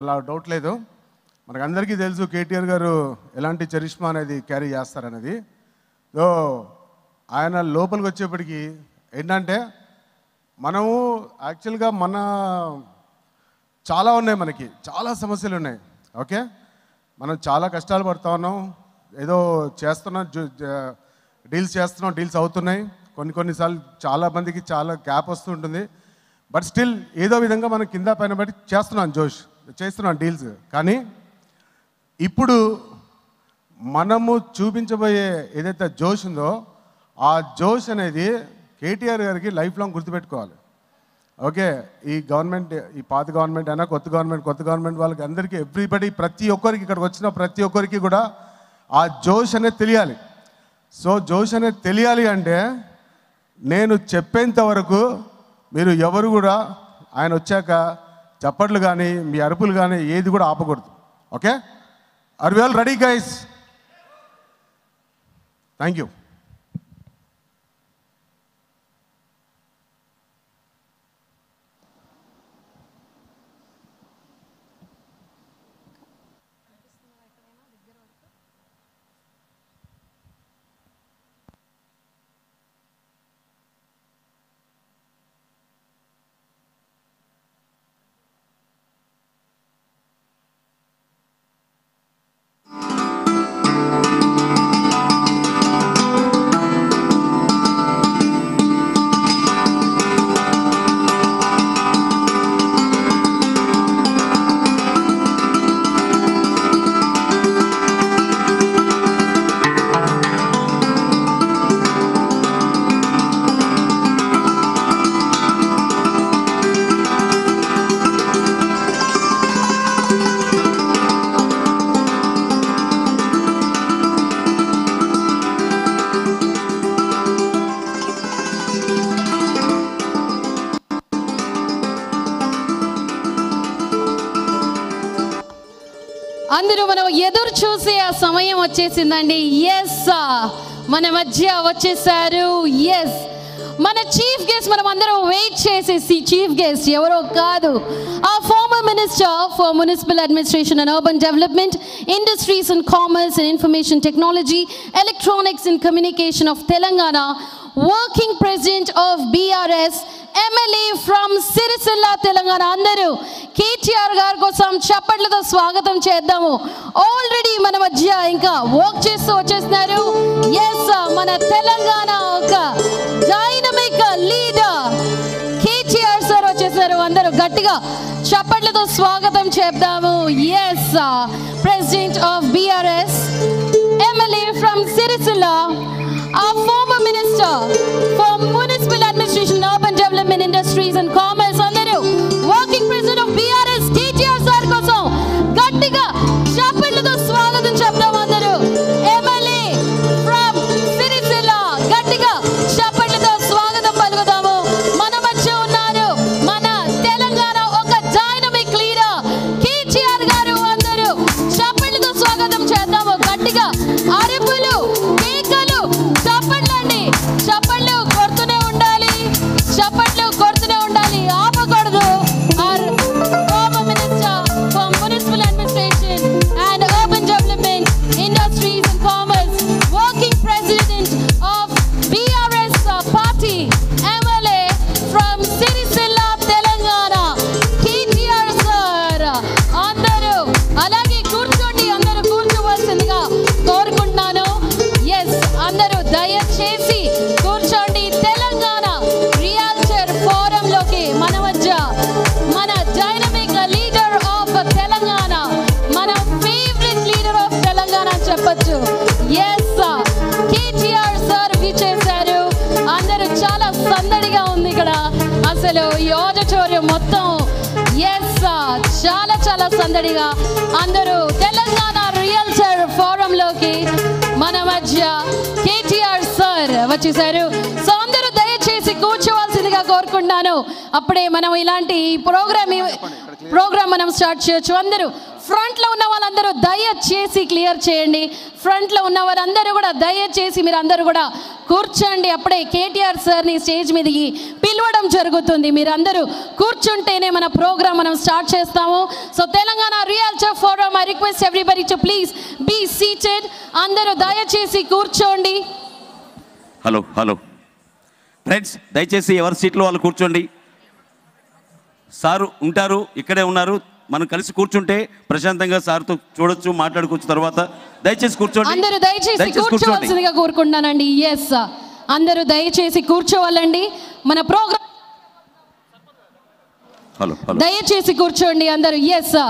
అలా డౌట్ లేదు. మనకందరికీ తెలుసు కేటీఆర్ గారు ఎలాంటి చరిష్మా అనేది క్యారీ చేస్తారనేది. సో ఆయన లోపలికి వచ్చేప్పటికి ఏంటంటే మనము యాక్చువల్గా చాలా ఉన్నాయి, మనకి చాలా సమస్యలు ఉన్నాయి. ఓకే, మనం చాలా కష్టాలు పడుతూ ఉన్నాం, ఏదో చేస్తున్నాం, డీల్స్ చేస్తున్నాం, డీల్స్ అవుతున్నాయి. కొన్నిసార్లు చాలా మందికి చాలా గ్యాప్ వస్తూ ఉంటుంది. బట్ స్టిల్ ఏదో విధంగా మనం కింద పైన బట్టి చేస్తున్నాం డీల్స్. కానీ ఇప్పుడు మనము చూపించబోయే ఏదైతే జోష్ ఉందో ఆ జోష్ అనేది కేటీఆర్ గారికి లైఫ్ లాంగ్ గుర్తుపెట్టుకోవాలి. ఓకే, ఈ గవర్నమెంట్, ఈ పాత గవర్నమెంట్ అయినా కొత్త గవర్నమెంట్ వాళ్ళకి అందరికీ ఎవ్రీబడి, ప్రతి ఒక్కరికి, ఇక్కడికి వచ్చిన ప్రతి ఒక్కరికి కూడా ఆ జోష్ అనేది తెలియాలి. సో జోష్ అనేది తెలియాలి అంటే నేను చెప్పేంత వరకు మీరు ఎవరు కూడా ఆయన వచ్చాక చప్పట్లు కానీ మీ అరుపులు కానీ ఏది కూడా ఆపకూడదు. Okay, are we all ready guys? Thank you. అందరూ మనం ఎదురు చూసే ఆ సమయం వచ్చేసిందండి. ఎస్, మన మధ్య వచ్చేసారు. ఎస్, మన చీఫ్ గెస్ట్, మనం అందరం వెయిట్ చేసేసి చీఫ్ గెస్ట్ ఎవరో కాదు, ఆ farmer minister for municipal administration and urban development, industries and commerce and information technology, electronics and communication of Telangana, working president of BRS, MLA from Sircilla Telangana. అందరూ కేటీఆర్ గారి కోసం చప్పట్లతో స్వాగతం చేద్దాము. ఆల్రెడీ మన మధ్య ఇంకా వర్క్ చేస్తూ వచ్చేస్తున్నారు. ఎస్, మన తెలంగాణ ఒక డైనమిక్ లీడర్ కేటీఆర్ సార్ వచ్చేసారు. అందరూ గట్టిగా చప్పట్లతో స్వాగతం చేద్దాము. Yes, president of BRS, MLA from Sirisilla, our former minister for municipal administration, urban development, industries and commerce, andaru working president of BRS KTR sir kosam gattiga chapalluto swagatam chepdam. Andaru MLA from Sirisilla gattiga chapalluto swagatam palgudamu. Mana madhya unnaru mana Telangana oka dynamic leader KTR garu. Andaru chapalluto swagatam chedamu. Gattiga aripulu కేకలు చప్పట్లు కొడుతూనే ఉండాలి, ఆపకూడదు. Our former minister for municipal administration and urban development, industries and commerce, working president of BRS party, MLA from Sircilla Telangana, KTR sir. అందరూ అలాగే కూర్చోండి, అందరూ కూర్చోవలసిందిగా కోరుకుంటున్నాను. ఎస్, అందరూ దయచేసి కూర్చోండి. తెలంగాణ రియల్టర్ ఫోరం లోకి మన మధ్య మన డైనమిక్ లీడర్ ఆఫ్ తెలంగాణ, మన ఫేవరెట్ లీడర్ ఆఫ్ తెలంగాణ చెప్పొచ్చు. ఎస్, కేటీఆర్ సార్ విచ్చేశారు. అందరూ చాలా సందడిగా ఉంది ఇక్కడ, అసలు ఈ ఆడిటోరియం మొత్తం. ఎస్, చాలా సందడిగా అందరూ తెలంగాణ రియల్టర్ ఫోరం లోకి మన మధ్య కేటీఆర్ సార్ వచ్చేసారు. సో అందరూ దయచేసి కూర్చోవలసిందిగా కోరుకుంటున్నాను. అప్పుడే మనం ఇలాంటి ప్రోగ్రామ్ మనం స్టార్ట్ చేయొచ్చు. అందరూ ఫ్రంట్లో ఉన్న వాళ్ళందరూ దయచేసి క్లియర్ చేయండి. ఫ్రంట్లో ఉన్న వాళ్ళందరూ కూడా దయచేసి మీరు అందరూ కూడా కూర్చోండి. అప్పుడే కేటీఆర్ సార్ని స్టేజ్ మీదకి పిలవడం జరుగుతుంది. మీరందరూ కూర్చుంటేనే మన ప్రోగ్రామ్ మనం స్టార్ట్ చేస్తాము. So Telangana realtor forum, I request everybody to please be seated. అందరూ దయచేసి కూర్చోండి. హలో హలో ఫ్రెండ్స్, దయచేసి ఎవరి సీట్లో వాళ్ళు కూర్చోండి. సారు ఉంటారు, ఇక్కడే ఉన్నారు. మనం కలిసి కూర్చుంటే ప్రశాంతంగా సార్తో చూడొచ్చు, మాట్లాడుకోవచ్చు. తర్వాత దయచేసి కూర్చోండి. అందరూ దయచేసి కూర్చోవలసిందిగా కోరుకుంటున్నానండి. ఎస్, అందరూ దయచేసి కూర్చోవాలండి. మన ప్రోగ్రామ్ హలో హలో దయచేసి కూర్చోండి అందరూ. ఎస్,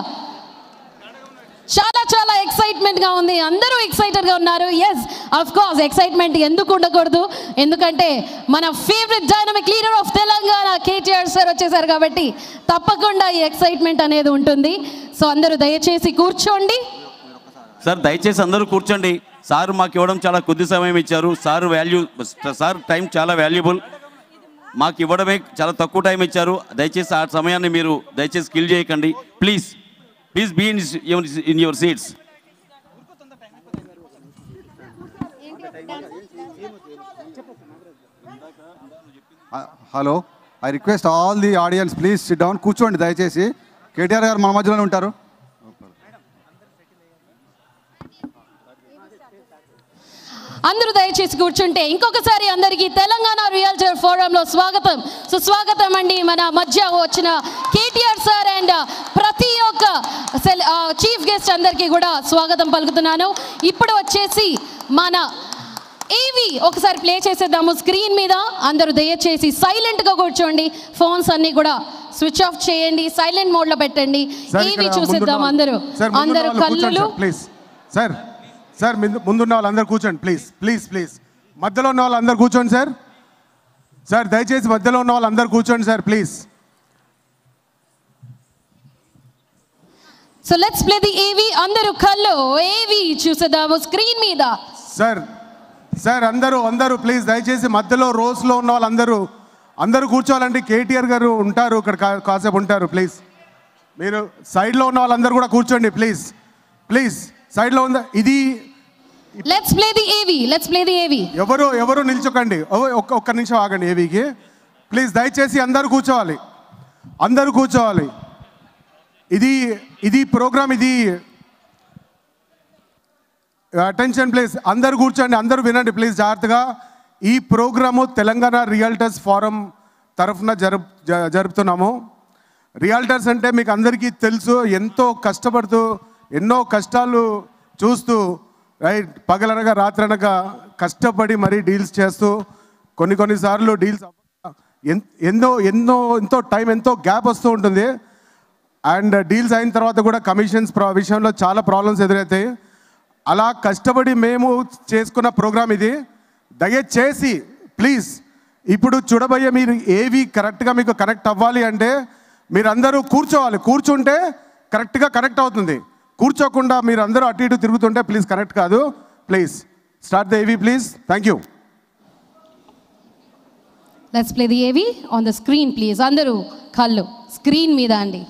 చాలా చాలా ఎక్సైట్మెంట్ గా ఉంది. అందరూ ఎక్సైటెడ్ గా ఉన్నారు. ఎస్, ఆఫ్ కోర్స్ ఎక్సైట్మెంట్ ఎందుకు ఉండకూడదు? ఎందుకంటే మన favourite dynamic leader of Telangana KTR sir వచ్చేసారు కాబట్టి తప్పకుండా ఈ ఎక్సైట్మెంట్ అనేది ఉంటుంది. సో అందరూ దయచేసి కూర్చోండి. సార్ దయచేసి అందరూ కూర్చోండి. సార్ మాకు ఇవ్వడం చాలా కొద్ది సమయం ఇచ్చారు. సార్ టైం చాలా వాల్యుబుల్. మాకు ఇవ్వడమే చాలా తక్కువ టైం ఇచ్చారు. దయచేసి ఆ సమయాన్ని మీరు దయచేసి కిల్ చేయకండి. Please be in your seats. Hello, I request all the audience please SIT down. కూర్చోండి దయచేసి. కేటీఆర్ గారు మన మధ్యలోనే ఉంటారు. అందరూ దయచేసి కూర్చుంటే ఇంకొకసారి అందరికీ తెలంగాణ రియల్టర్ ఫోరంలో స్వాగతం. సుస్వాగతం అండి. మన మధ్య వచ్చిన కేటీఆర్ సార్ అండ్ ప్రతి ఒక్క చీఫ్ గెస్ట్ అందరికీ కూడా స్వాగతం పలుకుతున్నాను. ఇప్పుడు వచ్చేసి మన ఏవి ఒకసారి ప్లే చేసేద్దాము స్క్రీన్ మీద. అందరూ దయచేసి సైలెంట్గా కూర్చోండి. ఫోన్స్ అన్ని కూడా స్విచ్ ఆఫ్ చేయండి, సైలెంట్ మోడ్లో పెట్టండి. ఏవి చూసేద్దాం. అందరూ కళ్ళు ప్లీజ్. సార్ ముందున్న వాళ్ళందరూ కూర్చోండి ప్లీజ్ ప్లీజ్ ప్లీజ్. మధ్యలో ఉన్న వాళ్ళందరూ కూర్చోండి సార్. సార్ దయచేసి మధ్యలో ఉన్న వాళ్ళందరూ కూర్చోండి sir please. So let's play the ఏవి. అందరూ కళ్ళు ఏవి చూసేద్దాము స్క్రీన్ మీద. సార్ అందరూ ప్లీజ్ దయచేసి మధ్యలో రోస్లో ఉన్న వాళ్ళందరూ కూర్చోవాలండి. కేటీఆర్ గారు ఉంటారు ఇక్కడ, కాసేపు ఉంటారు. ప్లీజ్ మీరు సైడ్లో ఉన్న వాళ్ళందరూ కూడా కూర్చోండి ప్లీజ్ ప్లీజ్. సైడ్లో ఉందా ఇది? లెట్స్ ప్లే ది ఏవి. ఎవరు నిల్చోకండి. ఒక్క నిమిషం ఆగండి. ఏవికి ప్లీజ్ దయచేసి అందరూ కూర్చోవాలి. ఇది ప్రోగ్రామ్. ఇది అటెన్షన్ ప్లీజ్. అందరూ కూర్చోండి, అందరూ వినండి ప్లీజ్ జాగ్రత్తగా. ఈ ప్రోగ్రాము తెలంగాణ రియల్టర్స్ ఫోరం తరఫున జరుపుతున్నాము. రియల్టర్స్ అంటే మీకు అందరికీ తెలుసు, ఎంతో కష్టపడుతూ ఎన్నో కష్టాలు చూస్తూ రైట్ పగలనగా రాత్రనగా కష్టపడి మరీ డీల్స్ చేస్తూ కొన్నిసార్లు డీల్స్ ఎంతో టైం, ఎంతో గ్యాప్ వస్తూ ఉంటుంది. అండ్ డీల్స్ అయిన తర్వాత కూడా కమిషన్స్ విషయంలో చాలా ప్రాబ్లమ్స్ ఎదురవుతాయి. అలా కష్టపడి మేము చేసుకున్న ప్రోగ్రామ్ ఇది. దయచేసి ప్లీజ్ ఇప్పుడు చూడబోయే మీరు ఏవి కరెక్ట్గా మీకు కనెక్ట్ అవ్వాలి అంటే మీరందరూ కూర్చోవాలి. కూర్చుంటే కరెక్ట్గా కనెక్ట్ అవుతుంది. కూర్చోకుండా మీరు అందరూ అటు ఇటు తిరుగుతుంటే ప్లీజ్ కనెక్ట్ కాదు. ప్లీజ్ స్టార్ట్ ద ఏవి please. Thank you. Let's play the ఏవి ఆన్ ద స్క్రీన్ ప్లీజ్. అందరూ కళ్ళు స్క్రీన్ మీద అండి.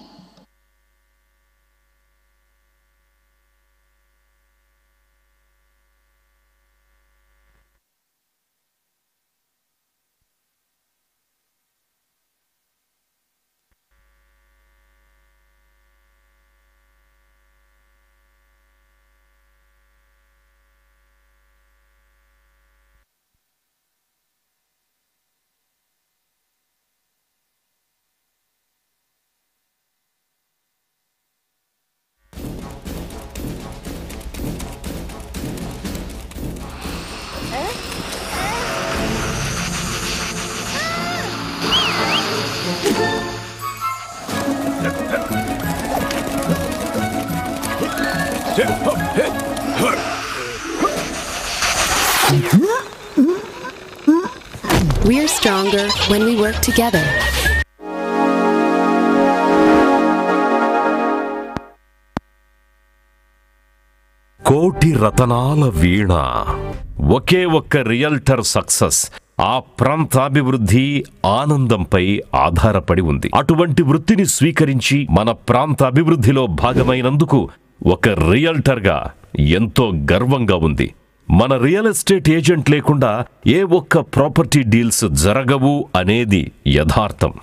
We're stronger when we work together. కోటి రతనాల వీణ ఒకే ఒక్క రియల్టర్ సక్సెస్ ఆ ప్రాంత అభివృద్ధి ఆనందంపై ఆధారపడి ఉంది. అటువంటి వృత్తిని స్వీకరించి మన ప్రాంత అభివృద్ధిలో భాగమైనందుకు ఒక రియల్టర్గా ఎంతో గర్వంగా ఉంది. మన రియల్ ఎస్టేట్ ఏజెంట్ లేకుండా ఏ ఒక్క ప్రాపర్టీ డీల్స్ జరగవు అనేది యథార్థం.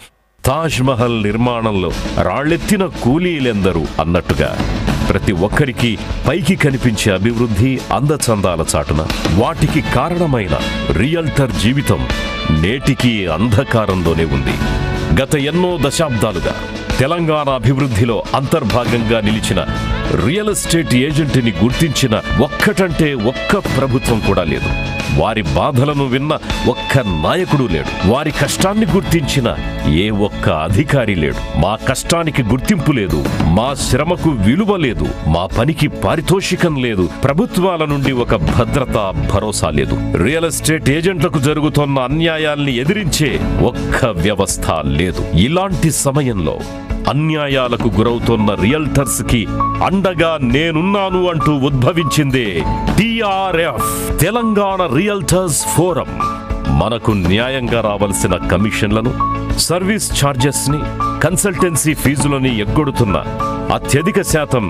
తాజ్ మహల్ నిర్మాణంలో రాళ్లెత్తిన కూలీలెందరూ అన్నట్టుగా ప్రతి ఒక్కరికి పైకి కనిపించే అభివృద్ధి అందచందాల చాటున వాటికి కారణమైన రియల్టర్ జీవితం నేటికి అంధకారంలోనే ఉంది. గత ఎన్నో దశాబ్దాలుగా తెలంగాణ అభివృద్ధిలో అంతర్భాగంగా నిలిచిన రియల్ ఎస్టేట్ ఏజెంట్ని గుర్తించిన ఒక్కటంటే ఒక్క ప్రభుత్వం కూడా లేదు. వారి బాధలను విన్న ఒక్క నాయకుడు లేడు. వారి కష్టాన్ని గుర్తించిన ఏ ఒక్క అధికారి లేడు. మా కష్టానికి గుర్తింపు లేదు, మా శ్రమకు విలువ లేదు, మా పనికి పారితోషికం లేదు, ప్రభుత్వాల నుండి ఒక భద్రత భరోసా లేదు. రియల్ ఎస్టేట్ ఏజెంట్లకు జరుగుతున్న అన్యాయాల్ని ఎదిరించే ఒక్క వ్యవస్థ లేదు. ఇలాంటి సమయంలో అన్యాయాలకు గురవుతున్న రియల్టర్స్ కి అండగా నేనున్నాను అంటూ ఉద్భవించిందే టిఆర్ఎఫ్, తెలంగాణ రియల్టర్స్ ఫోరం. మనకు న్యాయంగా రావలసిన కమిషన్లను, సర్వీస్ ఛార్జెస్ ని, కన్సల్టెన్సీ ఫీజులని ఎగ్గొడుతున్న అత్యధిక శాతం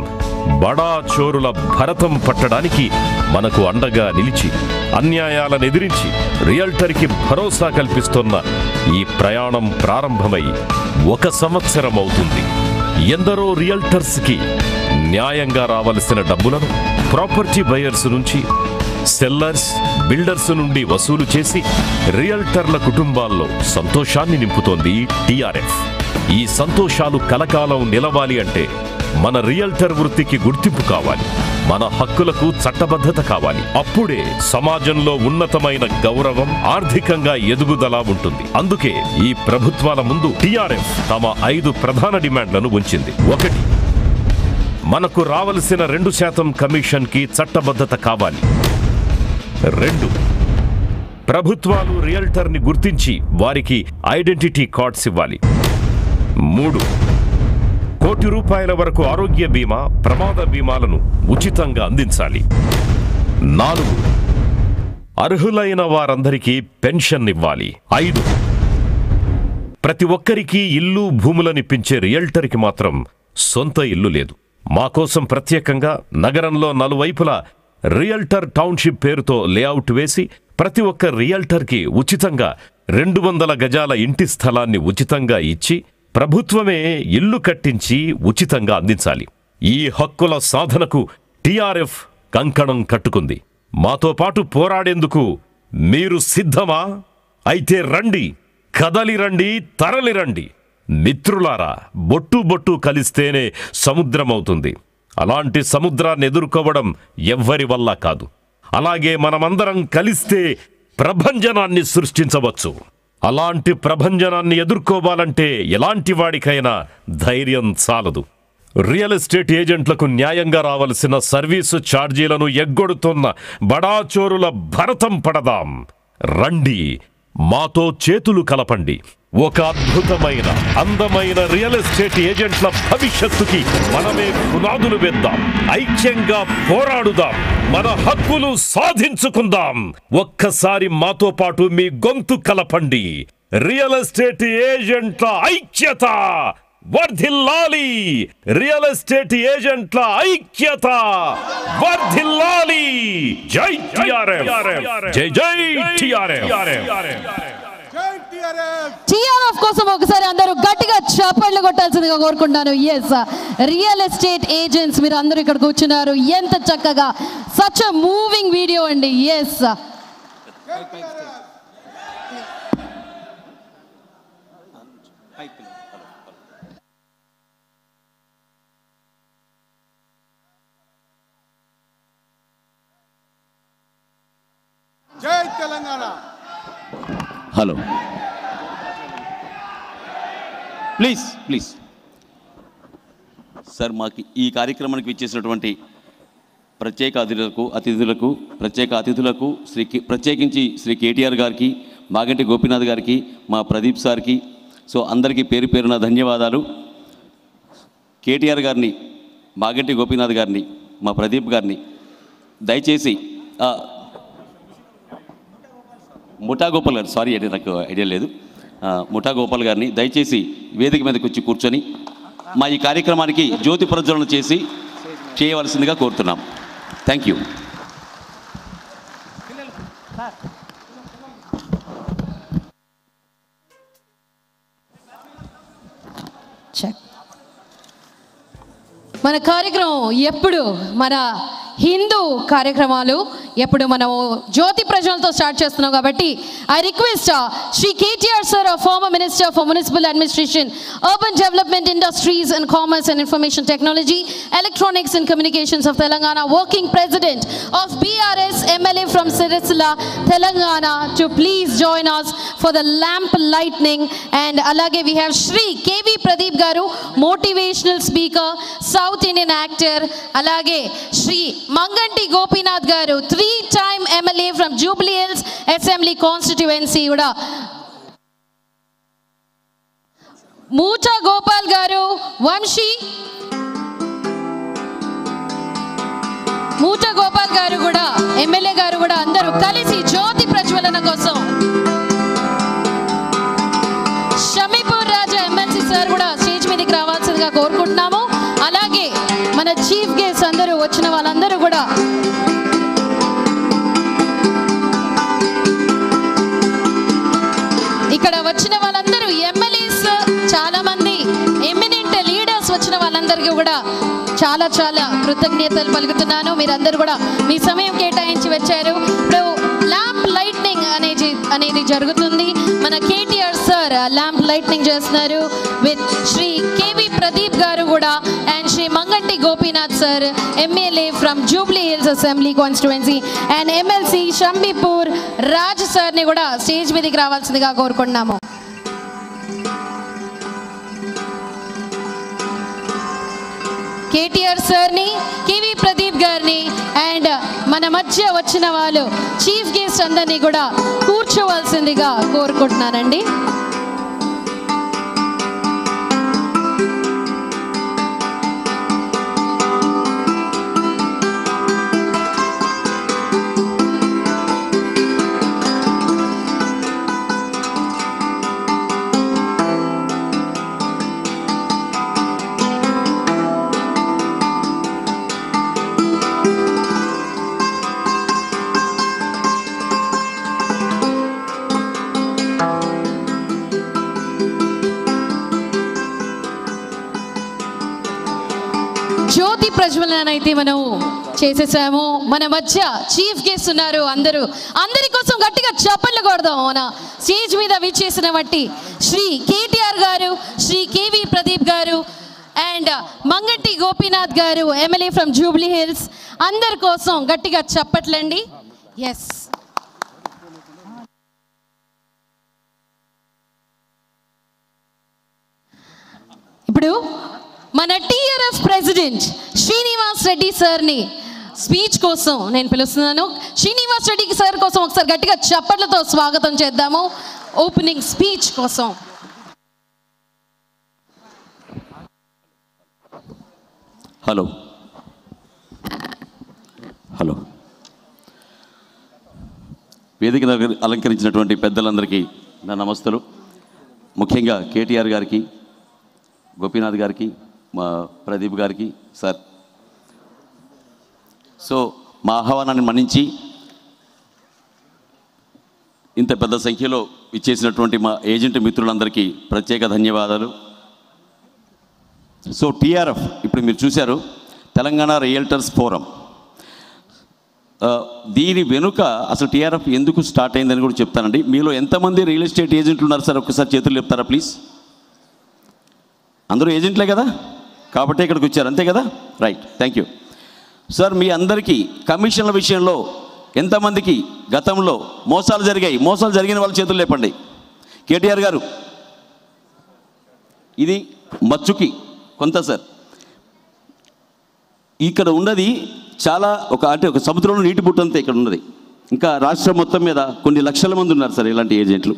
బడా చోరుల భరతం పట్టడానికి మనకు అండగా నిలిచి అన్యాయాలను ఎదిరించి రియల్టర్కి భరోసా కల్పిస్తున్న ఈ ప్రయాణం ప్రారంభమై 1 సంవత్సరం అవుతుంది. ఎందరో రియల్టర్స్కి న్యాయంగా రావలసిన డబ్బులను ప్రాపర్టీ బయర్స్ నుంచి, సెల్లర్స్, బిల్డర్స్ నుండి వసూలు చేసి రియల్టర్ల కుటుంబాల్లో సంతోషాన్ని నింపుతోంది టిఆర్ఎఫ్. ఈ సంతోషాలు కలకాలం నిలవాలి అంటే మన రియల్టర్ వృత్తికి గుర్తింపు కావాలి, మన హక్కులకు చట్టబద్ధత కావాలి. అప్పుడే సమాజంలో ఉన్నతమైన గౌరవం, ఆర్థికంగా ఎదుగుదల ఉంటుంది. అందుకే ఈ ప్రభుత్వాల ముందు టిఆర్ఎఫ్ తమ 5 ప్రధాన డిమాండ్లను ఉంచింది. 1, మనకు రావలసిన 2% కమిషన్ కి చట్టబద్ధత కావాలి. 2, ప్రభుత్వాలు రియల్టర్ని గుర్తించి వారికి ఐడెంటిటీ కార్డ్స్ ఇవ్వాలి. 3, కోటి రూపాయల వరకు ఆరోగ్య బీమా, ప్రమాద బీమాలను ఉచితంగా అందించాలి. 4, అర్హులైన వారందరికీ పెన్షన్ ఇవ్వాలి. 5, ప్రతి ఒక్కరికి ఇల్లు, భూములనిప్పించే రియల్టర్కి మాత్రం సొంత ఇల్లు లేదు. మా కోసం ప్రత్యేకంగా నగరంలో నలువైపులా రియల్టర్ టౌన్షిప్ పేరుతో లేఅవుట్ వేసి ప్రతి ఒక్క రియల్టర్కి ఉచితంగా 200 గజాల ఇంటి స్థలాన్ని ఉచితంగా ఇచ్చి ప్రభుత్వమే ఇల్లు కట్టించి ఉచితంగా అందించాలి. ఈ హక్కుల సాధనకు టిఆర్ఎఫ్ కంకణం కట్టుకుంది. మాతో పాటు పోరాడేందుకు మీరు సిద్ధమా? అయితే రండి, కదలి రండి, తరలి రండి. మిత్రులారా, బొట్టు కలిస్తేనే సముద్రమవుతుంది. అలాంటి సముద్రాన్ని ఎదుర్కోవడం ఎవ్వరి వల్ల కాదు. అలాగే మనమందరం కలిస్తే ప్రభంజనాన్ని సృష్టించవచ్చు. అలాంటి ప్రభంజనాన్ని ఎదుర్కోవాలంటే ఎలాంటి వాడికైనా ధైర్యం చాలదు. రియల్ ఎస్టేట్ ఏజెంట్లకు న్యాయంగా రావలసిన సర్వీసు ఛార్జీలను ఎగ్గొడుతున్న బడాచోరుల భరతం పడదాం. రండి, మాతో చేతులు కలపండి. ఒక అద్భుతమైన, అందమైన రియల్ ఎస్టేట్ ఏజెంట్ల భవిష్యత్తుకి మనమే పునాదులు వేద్దాం. ఐక్యంగా పోరాడుదాం, మన హక్కులు సాధించుకుందాం. ఒక్కసారి మాతో పాటు మీ గొంతు కలపండి. రియల్ ఎస్టేట్ ఏజెంట్ల ఐక్యత వర్ధిల్లాలి! రియల్ ఎస్టేట్ ఏజెంట్ల ఐక్యత వర్ధిల్లాలి! జై టిఆర్ఎఫ్! జై జై టిఆర్ఎఫ్! టిఆర్ఎఫ్ కోసం ఒకసారి అందరూ గట్టిగా చప్పట్లు కొట్టాల్సిందిగా కోరుకుంటాను. ఎస్, రియల్ ఎస్టేట్ ఏజెంట్స్ మీరు అందరూ ఇక్కడ కూర్చున్నారు. ఎంత చక్కగా, సచ్ అ మూవింగ్ వీడియో అండి. ఎస్, జై తెలంగాణ. హలో, ప్లీజ్ సార్, మాకు ఈ కార్యక్రమానికి ఇచ్చేసినటువంటి ప్రత్యేక అతిథులకు ప్రత్యేకించి శ్రీ కేటీఆర్ గారికి, మాగంటి గోపీనాథ్ గారికి, మా ప్రదీప్ సార్కి, సో అందరికీ పేరు పేరున ధన్యవాదాలు. కేటీఆర్ గారిని, మాగంటి గోపీనాథ్ గారిని, మా ప్రదీప్ గారిని దయచేసి ముఠా గోపాల్ గారు, సారీ అంటే నాకు ఐడియా లేదు, ముఠా గోపాల్ గారిని దయచేసి వేదిక మీదకి వచ్చి కూర్చొని మా ఈ కార్యక్రమానికి జ్యోతి ప్రజ్వలన చేసి చేయవలసిందిగా కోరుతున్నాం. Thank you. మన కార్యక్రమం ఎప్పుడు మన హిందూ కార్యక్రమాలు ఎప్పుడు మనం జ్యోతి ప్రజ్వలనతో స్టార్ట్ చేస్తున్నాం కాబట్టి I request Shri KTR sir, former minister for municipal administration, urban development, industries and commerce and information technology, electronics and communications of Telangana, working president of BRS, MLA from Sirasilla, Telangana, to please join us for the lamp lightning. And alage we have Shri KV Pradeep garu, motivational speaker, South Indian actor. Alage Shri Manganti Gopinath garu, 3-time MLA from Jubilee Hills Assembly constituency kuda. Mucha Gopal garu, Vamshi మూట గోపాల్ గారు కూడా, MLA గారు కూడా అందరూ కలిసి జ్యోతి ప్రజ్వలన కోసం. షమీపూర్ రాజా MLC sir కూడా స్టేజ్ మీదకి రావాల్సిందిగా కోరుకుంటున్నాము. అలాగే మన చీఫ్ గెస్ట్ అందరూ వచ్చిన వాళ్ళందరూ కూడా ఇక్కడ వచ్చిన వాళ్ళందరూ ఎమ్మెల్యేస్, చాలా మంది ఎమినెంట్ లీడర్స్ వచ్చిన వాళ్ళందరికీ కూడా చాలా చాలా కృతజ్ఞతలు పలుకుతున్నాను. మీరందరూ కూడా మీ సమయం కేటాయించి వచ్చారు. ఇప్పుడు ల్యాంప్ లైట్నింగ్ అనేది జరుగుతుంది. మన కేటీఆర్ సార్ ల్యాంప్ లైట్నింగ్ చేస్తున్నారు విత్ శ్రీ కేవి ప్రదీప్ గారు కూడా and Shri Maganti Gopinath sir, MLA from Jubilee Hills assembly constituency, and MLC Shambipur Raj సార్ని కూడా స్టేజ్ మీదకి రావాల్సిందిగా కోరుకుంటున్నాము. కేటీఆర్ సార్ని, కేవి ప్రదీప్ గారిని అండ్ మన మధ్య వచ్చిన వాళ్ళు చీఫ్ గెస్ట్ అందరినీ కూడా కూర్చోవలసిందిగా కోరుకుంటున్నానండి. జ్యోతి ప్రజ్వలన అయితే మనం చేసేసాము. మన మధ్య చీఫ్ గెస్ట్ ఉన్నారు. అందరి కోసం గట్టిగా చప్పట్లు కొడదాం. మన స్టేజ్ మీద విచ్చేసిన బట్టి శ్రీ కేటీఆర్ గారు, శ్రీ కేవి ప్రదీప్ గారు అండ్ మంగంటి గోపీనాథ్ గారు, ఎమ్మెల్యే ఫ్రమ్ జూబ్లీ హిల్స్, అందరి కోసం గట్టిగా చప్పట్లండి. ఎస్, ఇప్పుడు మన TRF ప్రెసిడెంట్ శ్రీనివాస్ రెడ్డి సార్ని స్పీచ్ కోసం నేను పిలుస్తున్నాను. శ్రీనివాస్ రెడ్డి సార్ కోసం ఒకసారి గట్టిగా చప్పట్లతో స్వాగతం చేద్దాము ఓపెనింగ్ స్పీచ్ కోసం. హలో హలో వేదికను అలంకరించినటువంటి పెద్దలందరికీ నా నమస్తలు. ముఖ్యంగా కేటీఆర్ గారికి, గోపీనాథ్ గారికి, మా ప్రదీప్ గారికి సార్. సో మా ఆహ్వానాన్ని మన్నించి ఇంత పెద్ద సంఖ్యలో ఇచ్చేసినటువంటి మా ఏజెంట్ మిత్రులందరికీ ప్రత్యేక ధన్యవాదాలు. సో TRF ఇప్పుడు మీరు చూశారు, తెలంగాణ రియల్టర్స్ ఫోరం. దీని వెనుక అసలు TRF ఎందుకు స్టార్ట్ అయిందని కూడా చెప్తానండి. మీలో ఎంతమంది రియల్ ఎస్టేట్ ఏజెంట్లు ఉన్నారు సార్? ఒక్కసారి చేతులు చెప్తారా ప్లీజ్? అందరూ ఏజెంట్లే కదా, కాబట్టి ఇక్కడికి వచ్చారు, అంతే కదా? Right, thank you sir. మీ అందరికీ కమిషన్ల విషయంలో ఎంతమందికి గతంలో మోసాలు జరిగిన వాళ్ళ చేతులు లేపండి. కేటీఆర్ గారు, ఇది మచ్చుకి కొంత సార్. ఇక్కడ ఉన్నది చాలా ఒక సముద్రంలో నీటి బుట్టంతా ఇక్కడ ఉన్నది. ఇంకా రాష్ట్రం మొత్తం మీద కొన్ని లక్షల మంది ఉన్నారు సార్ ఇలాంటి ఏజెంట్లు.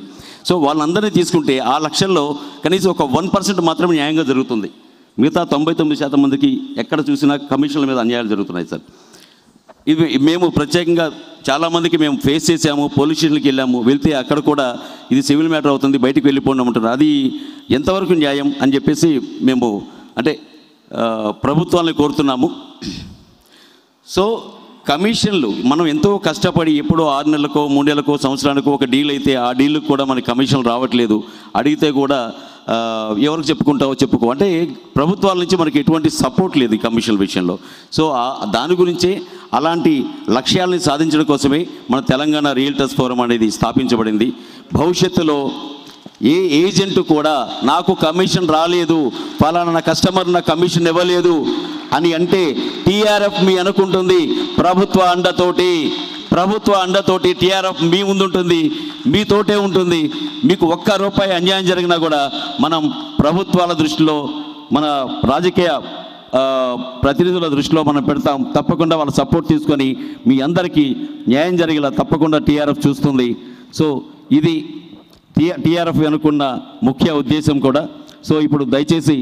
సో వాళ్ళందరినీ తీసుకుంటే ఆ లక్షల్లో కనీసం ఒక 1% మాత్రమే న్యాయంగా జరుగుతుంది. మిగతా 99% మందికి ఎక్కడ చూసినా కమిషన్ల మీద అన్యాయాలు జరుగుతున్నాయి సార్. ఇది మేము ప్రత్యేకంగా చాలామందికి మేము ఫేస్ చేసాము, పోలీస్ స్టేషన్కి వెళ్తే అక్కడ కూడా ఇది సివిల్ మ్యాటర్ అవుతుంది, బయటికి వెళ్ళిపోండి అంటున్నారు. అది ఎంతవరకు న్యాయం అని చెప్పేసి మేము అంటే ప్రభుత్వాన్ని కోరుతున్నాము. సో కమిషన్లు మనం ఎంతో కష్టపడి ఎప్పుడో 6 నెలలకో 3 నెలలకో సంవత్సరానికో ఒక డీల్ అయితే ఆ డీల్కి కూడా మనకి కమిషన్లు రావట్లేదు. అడిగితే కూడా ఎవరికి చెప్పుకుంటావో చెప్పుకో అంటే ప్రభుత్వాల నుంచి మనకి ఎటువంటి సపోర్ట్ లేదు ఈ కమిషన్ల విషయంలో. సో దాని గురించే అలాంటి లక్ష్యాలని సాధించడం కోసమే మన తెలంగాణ రియల్టర్స్ ఫోరం అనేది స్థాపించబడింది. భవిష్యత్తులో ఏ ఏజెంట్ కూడా నాకు కమిషన్ రాలేదు, ఫలానా కస్టమర్ నాకు కమిషన్ ఇవ్వలేదు అని అంటే టీఆర్ఎఫ్ మీ అనుకుంటుంది ప్రభుత్వ అండతోటి టీఆర్ఎఫ్ మీ ముందుంటుంది, మీతోటే ఉంటుంది. మీకు ₹1 అన్యాయం జరిగినా కూడా మనం ప్రభుత్వాల దృష్టిలో, మన రాజకీయ ప్రతినిధుల దృష్టిలో మనం పెడతాం. తప్పకుండా వాళ్ళ సపోర్ట్ తీసుకొని మీ అందరికీ న్యాయం జరిగేలా తప్పకుండా టీఆర్ఎఫ్ చూస్తుంది. సో ఇది టీఆర్ఎఫ్ అనుకున్న ముఖ్య ఉద్దేశం కూడా. సో ఇప్పుడు దయచేసి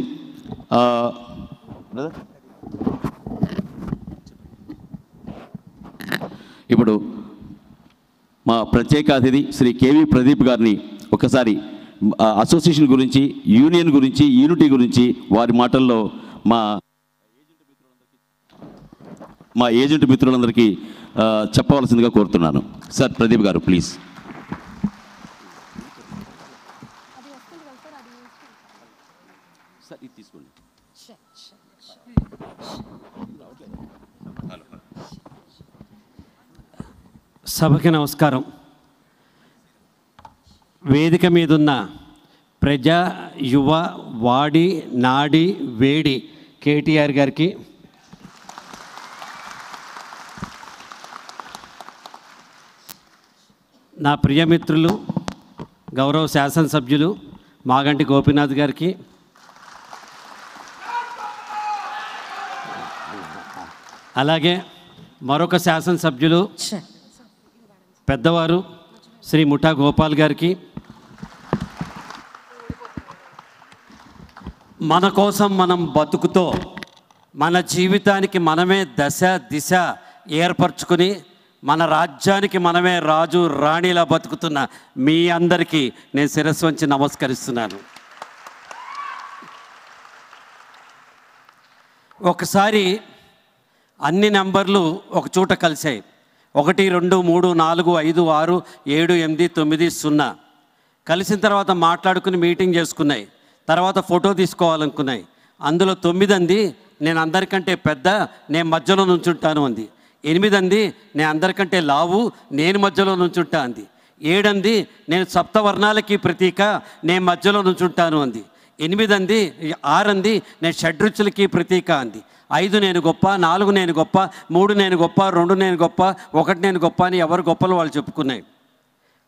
ఇప్పుడు మా ప్రత్యేక అతిథి శ్రీ కేవి ప్రదీప్ గారిని ఒకసారి అసోసియేషన్ గురించి, యూనియన్ గురించి, యూనిటీ గురించి వారి మాటల్లో మా ఏజెంట్ మిత్రులందరికీ చెప్పవలసిందిగా కోరుతున్నాను. సార్ ప్రదీప్ గారు ప్లీజ్. సార్ ఇది తీసుకోండి. సభకి నమస్కారం. వేదిక మీదున్న ప్రజా యువ వాడి నాడి వేడి కేటీఆర్ గారికి, నా ప్రియమిత్రులు గౌరవ శాసనసభ్యులు మాగంటి గోపీనాథ్ గారికి, అలాగే మరొక శాసనసభ్యులు పెద్దవారు శ్రీ ముఠా గోపాల్ గారికి, మన కోసం మనం బతుకుతో మన జీవితానికి మనమే దశ దిశ ఏర్పరచుకుని మన రాజ్యానికి మనమే రాజు రాణిలా బతుకుతున్న మీ అందరికీ నేను శిరస్సు వంచి నమస్కరిస్తున్నాను. ఒకసారి అన్ని నెంబర్లు ఒక చోట కలిశాయి. 1 2 3 4 5 6 7 8 9 0 కలిసిన తర్వాత మాట్లాడుకుని మీటింగ్ చేసుకున్నాయి. తర్వాత ఫోటో తీసుకోవాలనుకున్నాయి. అందులో 9 అంది నేను అందరికంటే పెద్ద, నేను మధ్యలో నుంచుంటాను అంది. 8 అంది నేను అందరికంటే లావు, నేను మధ్యలో నుంచుంటా అంది. 7 అంది నేను సప్తవర్ణాలకి ప్రతీక, నేను మధ్యలో నుంచుంటాను అంది. 8 అంది 6 అంది నేను షడ్రుచులకి ప్రతీక అంది. 5 నేను గొప్ప, 4 నేను గొప్ప, 3 నేను గొప్ప, 2 నేను గొప్ప, 1 నేను గొప్ప అని ఎవరు గొప్పలు వాళ్ళు చెప్పుకున్నాయి.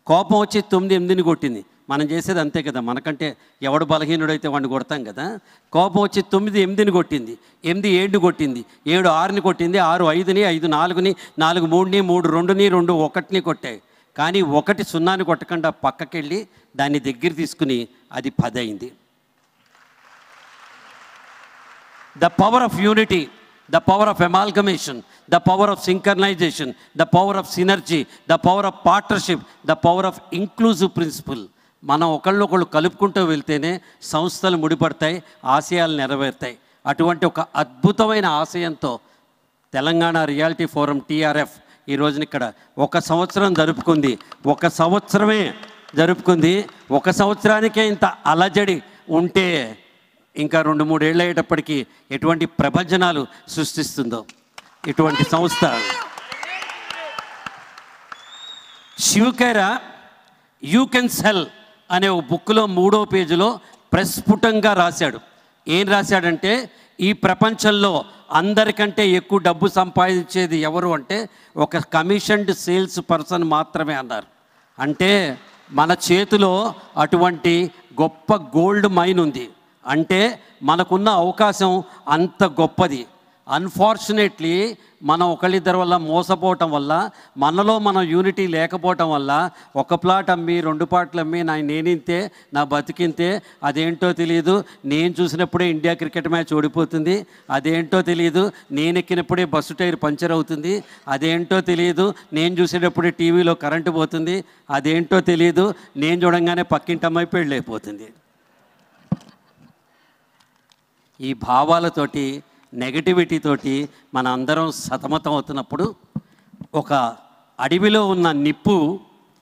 కోపం వచ్చి 9 8ని కొట్టింది. మనం చేసేది అంతే కదా, మనకంటే ఎవడు బలహీనుడైతే వాడిని కొడతాం కదా. కోపం వచ్చి 9 8ని కొట్టింది, 8 7ని కొట్టింది, 7 6ని కొట్టింది, 6 5ని, 5 4ని, 4 3ని, 3 2ని, 2 1ని కొట్టాయి. కానీ 1 0ని కొట్టకుండా పక్కకెళ్ళి దాన్ని దగ్గర తీసుకుని అది 10 అయింది. The power of unity, the power of amalgamation, the power of synchronization, the power of synergy, the power of partnership, the power of inclusive principle. మనం ఒకళ్ళు కలుపుకుంటూ వెళ్తేనే సంస్థలు ముడిపడతాయి, ఆశయాలు నెరవేరుతాయి. అటువంటి ఒక అద్భుతమైన ఆశయంతో తెలంగాణ రియాలిటీ ఫోరం టీఆర్ఎఫ్ ఈ రోజున ఇక్కడ 1 సంవత్సరం జరుపుకుంది. 1 సంవత్సరమే జరుపుకుంది. 1 సంవత్సరానికే ఇంత అలజడి ఉంటే ఇంకా 2-3 ఏళ్ళు అయ్యేటప్పటికీ ఎటువంటి ప్రపంచనాలు సృష్టిస్తుందో ఇటువంటి సంస్థ. శివకేరా యూ కెన్ సెల్ అనే ఒక బుక్లో 3వ పేజీలో ప్రస్ఫుటంగా రాశాడు. ఏం రాశాడంటే, ఈ ప్రపంచంలో అందరికంటే ఎక్కువ డబ్బు సంపాదించేది ఎవరు అంటే ఒక కమిషన్డ్ సేల్స్ పర్సన్ మాత్రమే అన్నారు. అంటే మన చేతిలో అటువంటి గొప్ప గోల్డ్ మైన్ ఉంది. అంటే మనకున్న అవకాశం అంత గొప్పది. అన్ఫార్చునేట్లీ మనం ఒకళ్ళిద్దరి వల్ల మోసపోవటం వల్ల, మనలో మనం యూనిటీ లేకపోవటం వల్ల ఒక ప్లాట్ అమ్మి 2 ప్లాట్లు అమ్మి నేనింతే నా బతికింతే, అదేంటో తెలియదు, నేను చూసినప్పుడే ఇండియా క్రికెట్ మ్యాచ్ ఓడిపోతుంది, అదేంటో తెలియదు, నేను ఎక్కినప్పుడే బస్సు టైర్ పంచర్ అవుతుంది, అదేంటో తెలియదు, నేను చూసేటప్పుడే టీవీలో కరెంటు పోతుంది, అదేంటో తెలియదు, నేను చూడంగానే పక్కింటి అమ్మాయి పెళ్ళైపోతుంది. ఈ భావాలతోటి, నెగటివిటీతోటి మన అందరం సతమతం అవుతున్నప్పుడు ఒక అడవిలో ఉన్న నిప్పు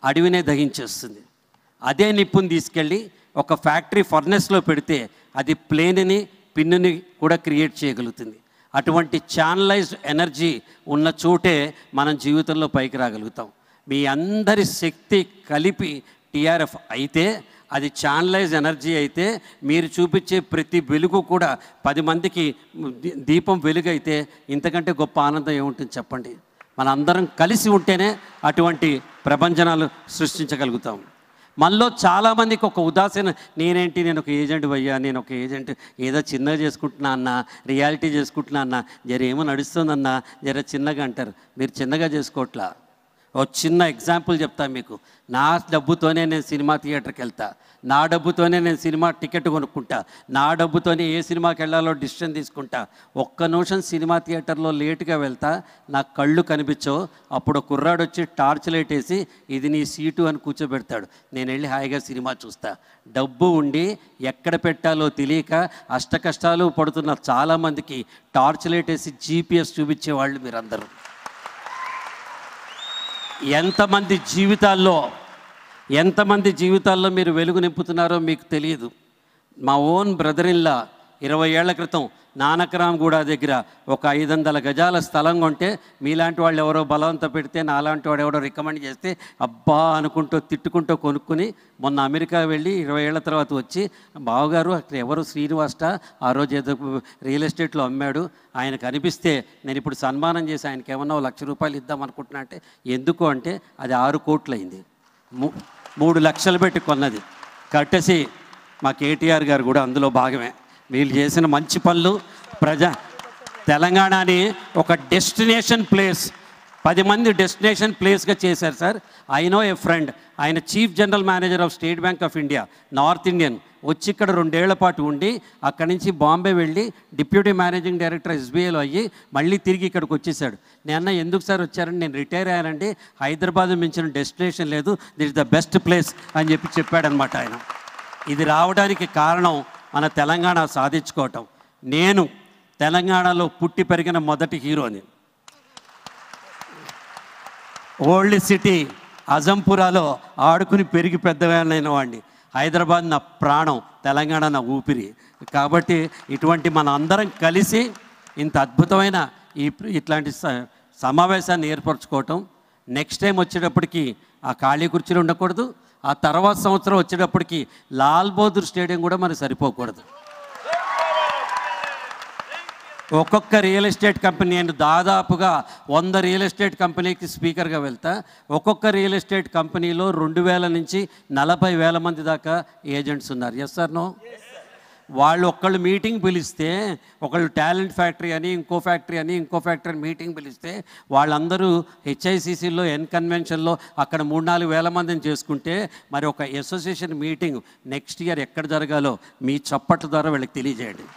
అడవినే దహించేస్తుంది. అదే నిప్పుని తీసుకెళ్ళి ఒక ఫ్యాక్టరీ ఫర్నెస్లో పెడితే అది ప్లేన్ని, పిన్నుని కూడా క్రియేట్ చేయగలుగుతుంది. అటువంటి ఛానలైజ్డ్ ఎనర్జీ ఉన్న చోటే మనం జీవితంలో పైకి రాగలుగుతాం. మీ అందరి శక్తి కలిపి టీఆర్ఎఫ్ అయితే, అది ఛానలైజ్ ఎనర్జీ అయితే, మీరు చూపించే ప్రతి వెలుగు కూడా 10 మందికి దీపం వెలుగైతే ఇంతకంటే గొప్ప ఆనందం ఏముంటుంది చెప్పండి. మన అందరం కలిసి ఉంటేనే అటువంటి ప్రపంచనాలు సృష్టించగలుగుతాం. మనలో చాలామందికి ఒక ఉదాసీన, నేను ఒక ఏజెంట్ అయ్యా, నేను ఒక ఏజెంట్ ఏదో చిన్నగా చేసుకుంటున్నా అన్న, రియాలిటీ చేసుకుంటున్నా అన్న, జర ఏమో నడుస్తుందన్న, జర చిన్నగా అంటారు. మీరు చిన్నగా చేసుకోవట్లా. ఒక చిన్న ఎగ్జాంపుల్ చెప్తాను మీకు. నా డబ్బుతోనే నేను సినిమా థియేటర్కి వెళ్తా, నా డబ్బుతోనే నేను సినిమా టికెట్ కొనుక్కుంటా, నా డబ్బుతోనే ఏ సినిమాకి వెళ్ళాలో డిసిషన్ తీసుకుంటా. ఒక్క నిమిషం సినిమా థియేటర్లో లేటుగా వెళ్తా, నా కళ్ళు కనిపించవు. అప్పుడు కుర్రాడు వచ్చి టార్చ్ లైట్ వేసి ఇది నీ సీటు అని కూర్చోబెడతాడు. నేను వెళ్ళి హాయిగా సినిమా చూస్తా. డబ్బు ఉండి ఎక్కడ పెట్టాలో తెలియక అష్టకష్టాలు పడుతున్న చాలామందికి టార్చ్ లైట్ వేసి జీపీఎస్ చూపించేవాళ్ళు మీరందరూ. ఎంతమంది జీవితాల్లో మీరు వెలుగు నింపుతున్నారో మీకు తెలియదు. మా ఓన్ బ్రదర్ ఇన్ లా 20 ఏళ్ల క్రితం నానకరాంగూడ దగ్గర ఒక 500 గజాల స్థలం కొంటే, మీలాంటి వాళ్ళు ఎవరో బలవంత పెడితే, నాలాంటి వాడు ఎవరో రికమెండ్ చేస్తే అబ్బా అనుకుంటూ తిట్టుకుంటూ కొనుక్కుని మొన్న అమెరికా వెళ్ళి 20 ఏళ్ల తర్వాత వచ్చి, బావగారు అక్కడ ఎవరు శ్రీనివాస ఆ రోజు ఏదో రియల్ ఎస్టేట్లో అమ్మాడు, ఆయనకు అనిపిస్తే నేను ఇప్పుడు సన్మానం చేసి ఆయనకి ఏమన్నా 1 లక్ష రూపాయలు ఇద్దాం అనుకుంటున్నా అంటే, ఎందుకు అంటే అది 6 కోట్లు అయింది. 3 లక్షలు పెట్టి కొన్నది. కట్టేసి మా కేటీఆర్ గారు కూడా అందులో భాగమే. వీళ్ళు చేసిన మంచి పనులు తెలంగాణని ఒక డెస్టినేషన్ ప్లేస్, 10 మంది డెస్టినేషన్ ప్లేస్గా చేశారు sir. I know a friend, ఆయన chief general manager of State Bank of India, North Indian, వచ్చి ఇక్కడ 2 ఏళ్ల పాటు ఉండి అక్కడి నుంచి బాంబే వెళ్ళి డిప్యూటీ మేనేజింగ్ డైరెక్టర్ ఎస్బీఐలో అయ్యి మళ్ళీ తిరిగి ఇక్కడికి వచ్చేసాడు. నేను ఎందుకు సార్ వచ్చారని, నేను రిటైర్ అయ్యానండి, హైదరాబాద్ మించిన డెస్టినేషన్ లేదు, this is the best place అని చెప్పాడనమాట ఆయన. ఇది రావడానికి కారణం మన తెలంగాణ సాధించుకోవటం. నేను తెలంగాణలో పుట్టి పెరిగిన మొదటి హీరోని. ఓల్డ్ సిటీ అజంపురాలో ఆడుకుని పెరిగి పెద్దవాళ్ళైన వాడిని. హైదరాబాద్ నా ప్రాణం, తెలంగాణ నా ఊపిరి. కాబట్టి ఇటువంటి మన అందరం కలిసి ఇంత అద్భుతమైన ఇట్లాంటి సమావేశాన్ని ఏర్పరచుకోవటం. నెక్స్ట్ టైం వచ్చేటప్పటికి ఆ ఖాళీ కుర్చీలు ఉండకూడదు. ఆ తర్వాత సంవత్సరం వచ్చేటప్పటికి లాల్ బహదూర్ స్టేడియం కూడా మనకు సరిపోకూడదు. ఒక్కొక్క రియల్ ఎస్టేట్ కంపెనీ, నేను దాదాపుగా 100 రియల్ ఎస్టేట్ కంపెనీకి స్పీకర్గా వెళ్తా. ఒక్కొక్క రియల్ ఎస్టేట్ కంపెనీలో 2000 నుంచి 40,000 మంది దాకా ఏజెంట్స్ ఉన్నారు. Yes sir no? వాళ్ళు ఒక్కళ్ళు మీటింగ్ పిలిస్తే, ఒకళ్ళు టాలెంట్ ఫ్యాక్టరీ అని, ఇంకో ఫ్యాక్టరీ అని, ఇంకో ఫ్యాక్టరీ మీటింగ్ పిలిస్తే వాళ్ళందరూ హెచ్ఐసిసిలో కన్వెన్షన్లో అక్కడ 3-4 వేల మందిని చేసుకుంటే, మరి ఒక అసోసియేషన్ మీటింగ్ నెక్స్ట్ ఇయర్ ఎక్కడ జరగాలో మీ చప్పట్ల ద్వారా వీళ్ళకి తెలియజేయండి.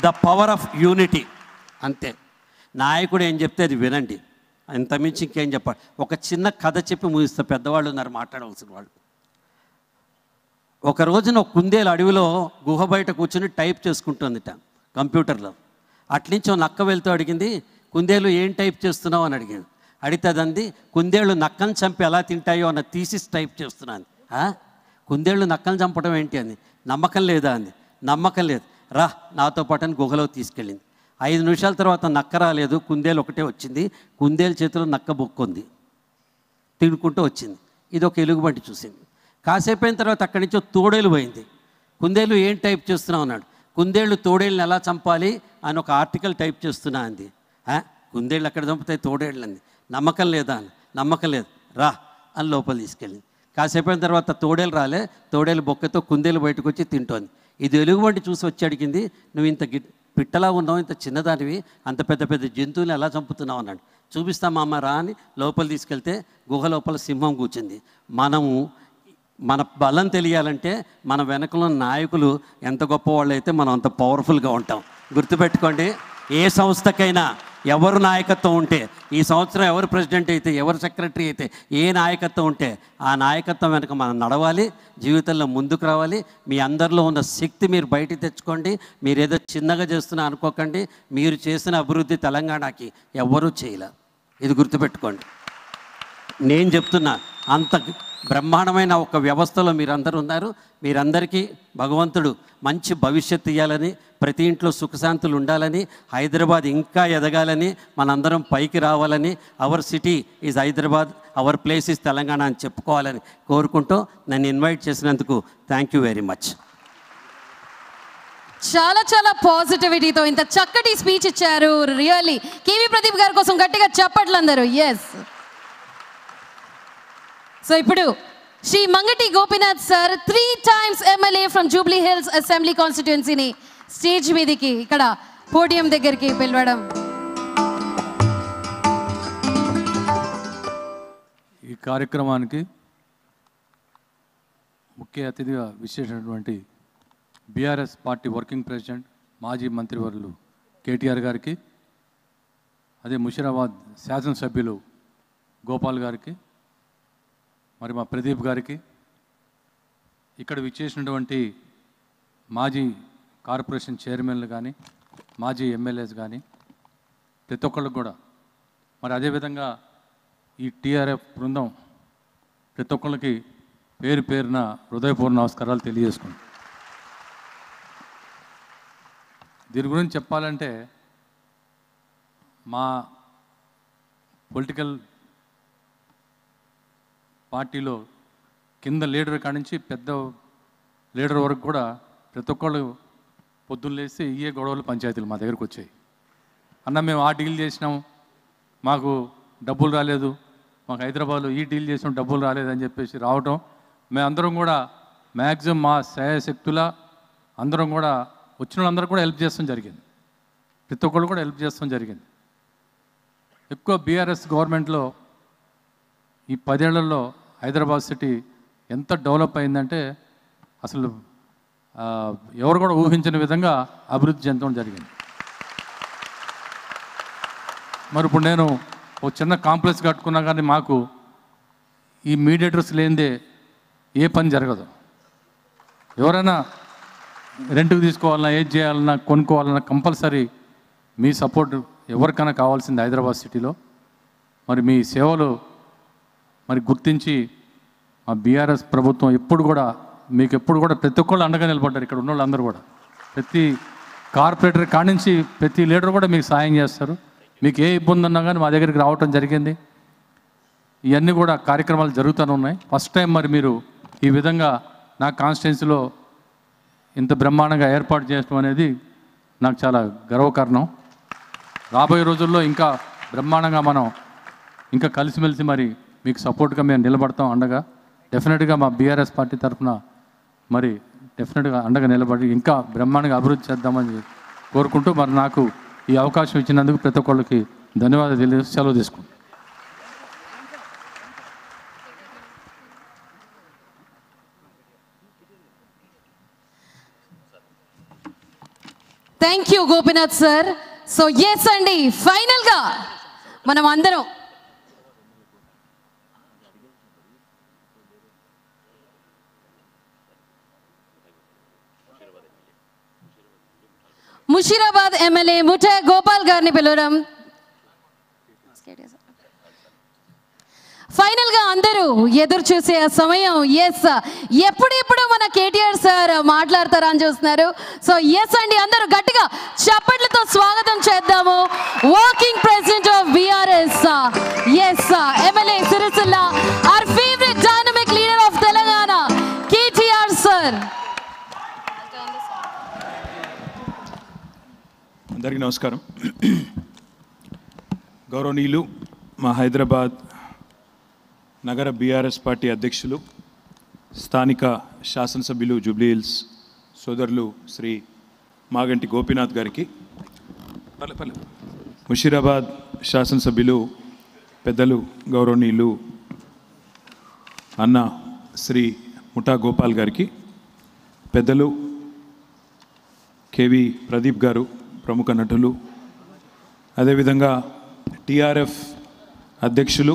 The power of unity. అంతే. నాయకుడు ఏం చెప్తే అది వినండి, అంతమించి ఇంకేం చెప్పాలి. ఒక చిన్న కథ చెప్పి ముగిస్తే, పెద్దవాళ్ళు ఉన్నారు మాట్లాడవలసిన వాళ్ళు. ఒక రోజున ఒక కుందేలు అడవిలో గుహ బయట కూర్చొని టైప్ చేసుకుంటుందిట కంప్యూటర్లో. అట్నుంచి ఓ నక్క వెళ్తూ అడిగింది, కుందేలు ఏం టైప్ చేస్తున్నావు అని అడిగింది. అడిగితే అదంది, కుందేళ్ళు నక్కను చంపి ఎలా తింటాయో అన్న థీసిస్ టైప్ చేస్తున్నాను. కుందేళ్ళు నక్కను చంపడం ఏంటి అంది. నమ్మకం లేదా అంది. నమ్మకం లేదు, రా నాతో పాటు అని గుహలో తీసుకెళ్ళింది. 5 నిమిషాల తర్వాత నక్క రాలేదు, కుందేలు ఒకటే వచ్చింది. కుందేలు చేతిలో నక్క బొక్కుంది, తినుకుంటూ వచ్చింది. ఇది ఒక ఎలుగుబంటి చూసింది. కాసేపు అయిన తర్వాత అక్కడి నుంచి తోడేలు పోయింది. కుందేలు ఏం టైప్ చేస్తున్నావు అన్నాడు. కుందేళ్ళు తోడేళ్ళని ఎలా చంపాలి అని ఒక ఆర్టికల్ టైప్ చేస్తున్నా అంది. కుందేళ్ళు ఎక్కడ చంపుతాయి, తోడేళ్ళు అంది. నమ్మకం లేదా అని. నమ్మకం లేదు, రా అని లోపల తీసుకెళ్ళింది. కాసేపు అయిన తర్వాత తోడేలు రాలే, తోడేలు బొక్కతో కుందేలు బయటకు వచ్చి తింటోంది. ఇది ఎలుగుబంటి చూసి వచ్చి అడిగింది, నువ్వు ఇంత పిట్టలా ఉన్నావు, ఇంత చిన్నదానివి, అంత పెద్ద పెద్ద జంతువులు ఎలా చంపుతున్నావు అన్నాడు. చూపిస్తామా అమ్మ రా అని లోపల తీసుకెళ్తే గుహ లోపల సింహం కూర్చుంది. మన బలం తెలియాలంటే మన వెనకలో నాయకులు ఎంత గొప్పవాళ్ళు అయితే మనం అంత పవర్ఫుల్గా ఉంటాం. గుర్తుపెట్టుకోండి, ఏ సంస్థకైనా ఎవరు నాయకత్వం ఉంటే, ఈ సంవత్సరం ఎవరు ప్రెసిడెంట్ అయితే, ఎవరు సెక్రటరీ అయితే, ఏ నాయకత్వం ఉంటే ఆ నాయకత్వం వెనక మనం నడవాలి, జీవితంలో ముందుకు రావాలి. మీ అందరిలో ఉన్న శక్తి మీరు బయటికి తెచ్చుకోండి. మీరు ఏదో చిన్నగా చేస్తున్నా అనుకోకండి. మీరు చేసిన అభివృద్ధి తెలంగాణకి ఎవరూ చేయలేరు, ఇది గుర్తుపెట్టుకోండి. నేను చెప్తున్నా, అంత బ్రహ్మాండమైన ఒక వ్యవస్థలో మీరందరూ ఉన్నారు. మీరందరికీ భగవంతుడు మంచి భవిష్యత్తు ఇవ్వాలని, ప్రతి ఇంట్లో సుఖశాంతులు ఉండాలని, హైదరాబాద్ ఇంకా ఎదగాలని, మనందరం పైకి రావాలని, hour city is Hyderabad, our place is Telangana అని చెప్పుకోవాలని కోరుకుంటూ నన్ను ఇన్వైట్ చేసినందుకు థ్యాంక్ యూ వెరీ మచ్. చాలా చాలా పాజిటివిటీతో ఇంత చక్కటి స్పీచ్ ఇచ్చారు. రియల్లీ కేవీ ప్రదీప్ గారి కోసం గట్టిగా చప్పట్లు అందరూ. ఎస్. సో ఇప్పుడు Shri Maganti Gopinath sir 3 times MLA from Jubilee Hills assembly కాన్స్టిట్యుయెన్సీని స్టేజ్ మీదకి ఇక్కడ పోడియం దగ్గరికి పిలవడం. ఈ కార్యక్రమానికి ముఖ్య అతిథిగా విశేషమైనటువంటి బీఆర్ఎస్ పార్టీ వర్కింగ్ ప్రెసిడెంట్ మాజీ మంత్రివర్యులు కేటీఆర్ గారికి, అదే ముషీరాబాద్ శాసనసభ్యులు గోపాల్ గారికి, మరి మా ప్రదీప్ గారికి, ఇక్కడ విచ్చేసినటువంటి మాజీ కార్పొరేషన్ చైర్మన్లు కానీ, మాజీ ఎమ్మెల్యేస్ కానీ, ప్రతి ఒక్కళ్ళకు కూడా, మరి అదేవిధంగా ఈ టీఆర్ఎఫ్ బృందం ప్రతి ఒక్కళ్ళకి పేరు పేరున హృదయపూర్వ నమస్కారాలు తెలియజేసుకుంటాం. దీని గురించి చెప్పాలంటే, మా పొలిటికల్ పార్టీలో కింద లీడర్ కాడి నుంచి పెద్ద లీడర్ వరకు కూడా ప్రతి ఒక్కళ్ళు పొద్దున్న లేస్తే ఇయే గొడవలు పంచాయతీలు మా దగ్గరకు వచ్చాయి. అన్న మేము ఆ డీల్ చేసినాం, మాకు డబ్బులు రాలేదు, మాకు హైదరాబాద్లో ఈ డీల్ చేసినాం డబ్బులు రాలేదని చెప్పేసి రావటం, మేమందరం కూడా మ్యాక్సిమం మా శాయశక్తుల అందరం కూడా వచ్చిన వాళ్ళందరూ కూడా హెల్ప్ చేస్తాం జరిగింది. ప్రతి ఒక్కళ్ళు కూడా హెల్ప్ చేస్తాం జరిగింది. ఎక్కువ బీఆర్ఎస్ గవర్నమెంట్లో ఈ 10 ఏళ్లలో హైదరాబాద్ సిటీ ఎంత డెవలప్ అయిందంటే అసలు ఎవరు కూడా ఊహించిన విధంగా అభివృద్ధి చెందడం జరిగింది. మరి ఇప్పుడు నేను ఒక చిన్న కాంప్లెక్స్ కట్టుకున్నా కానీ మాకు ఈ మీడియేటర్స్ లేనిదే ఏ పని జరగదు. ఎవరైనా రెంట్కి తీసుకోవాలన్నా, ఏది చేయాలన్నా, కొనుక్కోవాలన్నా కంపల్సరీ మీ సపోర్ట్ ఎవరికైనా కావాల్సింది హైదరాబాద్ సిటీలో. మరి మీ సేవలు మరి గుర్తించి మా బీఆర్ఎస్ ప్రభుత్వం ఎప్పుడు కూడా మీకు ఎప్పుడు కూడా ప్రతి ఒక్కళ్ళు అండగా నిలబడ్డారు. ఇక్కడ ఉన్న వాళ్ళందరూ కూడా ప్రతి కార్పొరేటర్ కాడి నుంచి ప్రతి లీడర్ కూడా మీకు సాయం చేస్తారు. మీకు ఏ ఇబ్బంది ఉన్నా కానీ మా దగ్గరికి రావటం జరిగింది. ఇవన్నీ కూడా కార్యక్రమాలు జరుగుతూనే ఉన్నాయి. ఫస్ట్ టైం మరి మీరు ఈ విధంగా నా కాన్స్టిట్యున్సీలో ఇంత బ్రహ్మాండంగా ఏర్పాటు చేయడం అనేది నాకు చాలా గర్వకారణం. రాబోయే రోజుల్లో ఇంకా బ్రహ్మాండంగా మనం ఇంకా కలిసిమెలిసి మరి మీకు సపోర్ట్గా మేము నిలబడతాం అండగా. డెఫినెట్గా మా బీఆర్ఎస్ పార్టీ తరఫున మరి డెఫినెట్గా అండగా నిలబడి ఇంకా బ్రహ్మాండంగా అభివృద్ధి చేద్దామని కోరుకుంటూ మరి నాకు ఈ అవకాశం ఇచ్చినందుకు ప్రతి ఒక్కళ్ళకి ధన్యవాదాలు తెలియజేసి సెలవు తీసుకుంటాం. Thank you Gopinath sir. So yes అండి, ఫైనల్గా మనం అందరం ముషీరాబాద్ ఎమ్మెల్యే ముఠా గోపాల్ గారిని పిలవడం. ఫైనల్గా అందరూ ఎదురు చూసే సమయం. ఎస్, ఎప్పుడెప్పుడు మన కేటీఆర్ సార్ మాట్లాడతారా అని చూస్తున్నారు. సో ఎస్ అండి, అందరూ గట్టిగా చప్పట్లతో స్వాగతం చేద్దాము. Working president of BRS, yes MLA Sirisilla, our favourite dynamic leader of Telangana KTR sir. అందరికీ నమస్కారం. గౌరవనీయులు మా హైదరాబాద్ నగర బీఆర్ఎస్ పార్టీ అధ్యక్షులు, స్థానిక శాసనసభ్యులు జూబ్లీ హిల్స్ సోదరులు శ్రీ మాగంటి గోపీనాథ్ గారికి, ముషీరాబాద్ శాసనసభ్యులు పెద్దలు గౌరవనీయులు అన్న శ్రీ ముఠా గోపాల్ గారికి, పెద్దలు కేవి ప్రదీప్ గారు ప్రముఖ నటులు, అదేవిధంగా టీఆర్ఎఫ్ అధ్యక్షులు,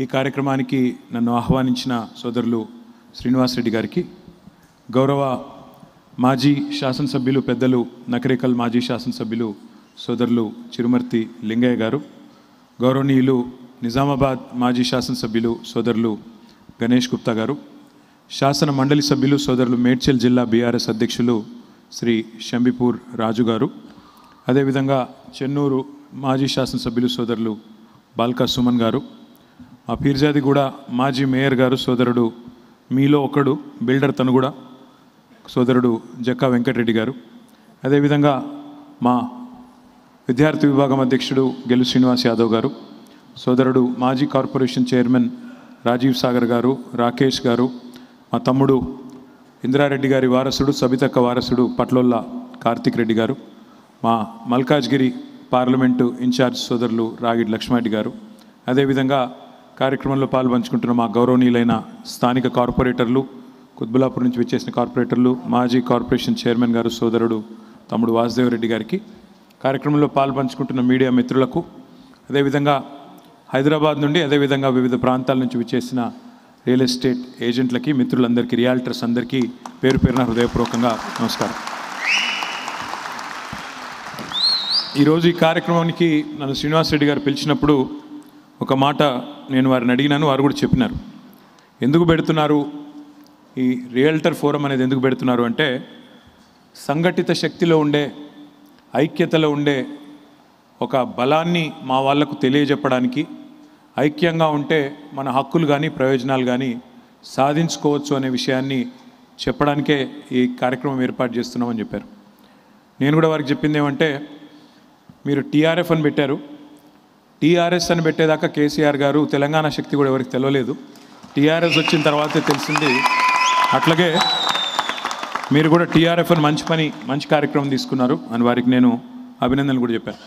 ఈ కార్యక్రమానికి నన్ను ఆహ్వానించిన సోదరులు శ్రీనివాస్ రెడ్డి గారికి, గౌరవ మాజీ శాసనసభ్యులు పెద్దలు నకరేకల్ మాజీ శాసనసభ్యులు సోదరులు చిరుమర్తి లింగయ్య గారు, గౌరవనీయులు నిజామాబాద్ మాజీ శాసనసభ్యులు సోదరులు గణేష్ గుప్తా గారు, శాసన మండలి సభ్యులు సోదరులు మేడ్చల్ జిల్లా బీఆర్ఎస్ అధ్యక్షులు శ్రీ షంబిపూర్ రాజు గారు, అదేవిధంగా చెన్నూరు మాజీ శాసనసభ్యులు సోదరులు బాల్కా సుమన్ గారు, మా పీర్జాదిగూడ మాజీ మేయర్ గారు సోదరుడు మీలో ఒకడు బిల్డర్ తను కూడా సోదరుడు జక్కా వెంకటరెడ్డి గారు, అదేవిధంగా మా విద్యార్థి విభాగం అధ్యక్షుడు గెలు శ్రీనివాస్ యాదవ్ గారు, సోదరుడు మాజీ కార్పొరేషన్ చైర్మన్ రాజీవ్ సాగర్ గారు, రాకేష్ గారు, మా తమ్ముడు ఇంద్రారెడ్డి గారి వారసుడు సబితక్క వారసుడు పట్లొల్ల కార్తిక్ రెడ్డి గారు, మా మల్కాజ్గిరి పార్లమెంటు ఇన్ఛార్జ్ సోదరులు రాగిడి లక్ష్మారెడ్డి గారు, అదేవిధంగా కార్యక్రమంలో పాల్పంచుకుంటున్న మా గౌరవనీయులైన స్థానిక కార్పొరేటర్లు, కుత్బులాపూర్ నుంచి వచ్చేసిన కార్పొరేటర్లు, మాజీ కార్పొరేషన్ చైర్మన్ గారు సోదరుడు తమ్ముడు వాసుదేవ్ రెడ్డి గారికి, కార్యక్రమంలో పాల్పంచుకుంటున్న మీడియా మిత్రులకు, అదేవిధంగా హైదరాబాద్ నుండి అదేవిధంగా వివిధ ప్రాంతాల నుంచి వచ్చేసిన రియల్ ఎస్టేట్ ఏజెంట్లకి, మిత్రులందరికీ, రియాల్టర్స్ అందరికీ పేరు పేరున హృదయపూర్వకంగా నమస్కారం. ఈరోజు ఈ కార్యక్రమానికి నన్ను శ్రీనివాస్ రెడ్డి గారు పిలిచినప్పుడు ఒక మాట నేను వారిని అడిగినాను, వారు కూడా చెప్పినారు. ఎందుకు పెడుతున్నారు ఈ రియల్టర్ ఫోరం అనేది, ఎందుకు పెడుతున్నారు అంటే సంఘటిత శక్తిలో ఉండే, ఐక్యతలో ఉండే ఒక బలాన్ని మా వాళ్లకు తెలియజెప్పడానికి, ఐక్యంగా ఉంటే మన హక్కులు కానీ ప్రయోజనాలు కానీ సాధించుకోవచ్చు అనే విషయాన్ని చెప్పడానికే ఈ కార్యక్రమం ఏర్పాటు చేస్తున్నామని చెప్పారు. నేను కూడా వారికి చెప్పింది ఏమంటే, మీరు టీఆర్ఎఫ్ అని పెట్టారు, టీఆర్ఎస్ అని పెట్టేదాకా కేసీఆర్ గారు తెలంగాణ శక్తి కూడా ఎవరికి తెలియలేదు, టీఆర్ఎస్ వచ్చిన తర్వాతే తెలిసింది. అట్లాగే మీరు కూడా టీఆర్ఎఫ్ అని మంచి కార్యక్రమం తీసుకున్నారు అని వారికి నేను అభినందనలు కూడా చెప్పాను.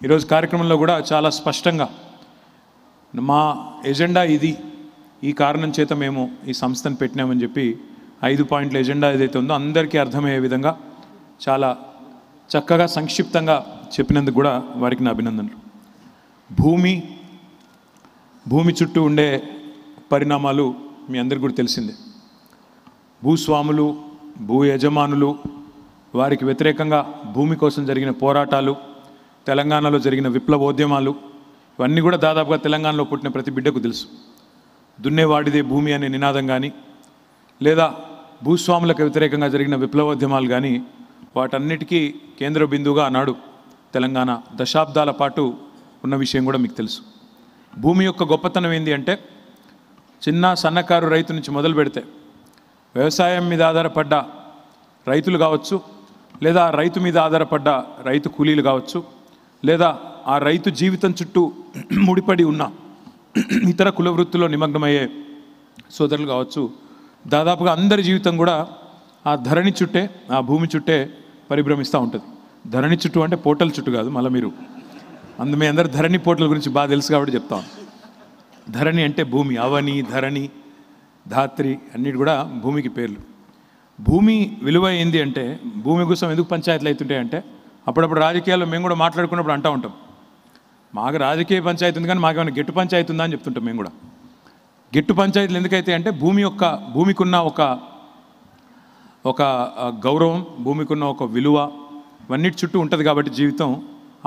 ఈరోజు కార్యక్రమంలో కూడా చాలా స్పష్టంగా మా ఎజెండా ఇది, ఈ కారణం చేత మేము ఈ సంస్థను పెట్టినామని చెప్పి 5 పాయింట్ల ఎజెండా ఏదైతే ఉందో అందరికీ అర్థమయ్యే విధంగా చాలా చక్కగా సంక్షిప్తంగా చెప్పినందుకు కూడా వారికి నా అభినందనలు. భూమి చుట్టూ ఉండే పరిణామాలు మీ అందరికీ కూడా తెలిసిందే. భూస్వాములు, భూ యజమానులు, వారికి వ్యతిరేకంగా భూమి కోసం జరిగిన పోరాటాలు, తెలంగాణలో జరిగిన విప్లవోద్యమాలు, ఇవన్నీ కూడా దాదాపుగా తెలంగాణలో పుట్టిన ప్రతి బిడ్డకు తెలుసు. దున్నేవాడిదే భూమి అనే నినాదం కానీ, లేదా భూస్వాములకు వ్యతిరేకంగా జరిగిన విప్లవోద్యమాలు కానీ, వాటన్నిటికీ కేంద్ర బిందువుగా ఆనాడు తెలంగాణ దశాబ్దాల పాటు ఉన్న విషయం కూడా మీకు తెలుసు. భూమి యొక్క గొప్పతనం ఏంటి అంటే, చిన్న సన్నకారు రైతు నుంచి మొదలు పెడితే వ్యవసాయం మీద ఆధారపడ్డ రైతులు కావచ్చు, లేదా రైతు మీద ఆధారపడ్డ రైతు కూలీలు కావచ్చు, లేదా ఆ రైతు జీవితం చుట్టూ ముడిపడి ఉన్న ఇతర కుల వృత్తిలో నిమగ్నమయ్యే సోదరులు కావచ్చు, దాదాపుగా అందరి జీవితం కూడా ఆ ధరణి చుట్టే, ఆ భూమి చుట్టే పరిభ్రమిస్తూ ఉంటుంది. ధరణి చుట్టూ అంటే పోర్టల్ చుట్టూ కాదు, మళ్ళీ మీరు మీ అందరు ధరణి పోర్టల్ గురించి బాగా తెలుసు కాబట్టి చెప్తాను. ధరణి అంటే భూమి, అవని, ధరణి, ధాత్రి అన్నిటి కూడా భూమికి పేర్లు. భూమి విలువ ఏంది అంటే, భూమి కోసం ఎందుకు పంచాయతీలు అవుతుంటాయి అంటే, అప్పుడప్పుడు రాజకీయాల్లో మేము కూడా మాట్లాడుకున్నప్పుడు అంటూ ఉంటాం, మాకు రాజకీయ పంచాయతీ ఉంది కానీ మాకేమైనా గెట్టు పంచాయతీ ఉందా అని చెప్తుంటాం మేము కూడా. గెట్టు పంచాయతీలు ఎందుకైతే అంటే, భూమికున్న ఒక గౌరవం, భూమికున్న ఒక విలువ ఇవన్నిటి చుట్టూ ఉంటుంది కాబట్టి జీవితం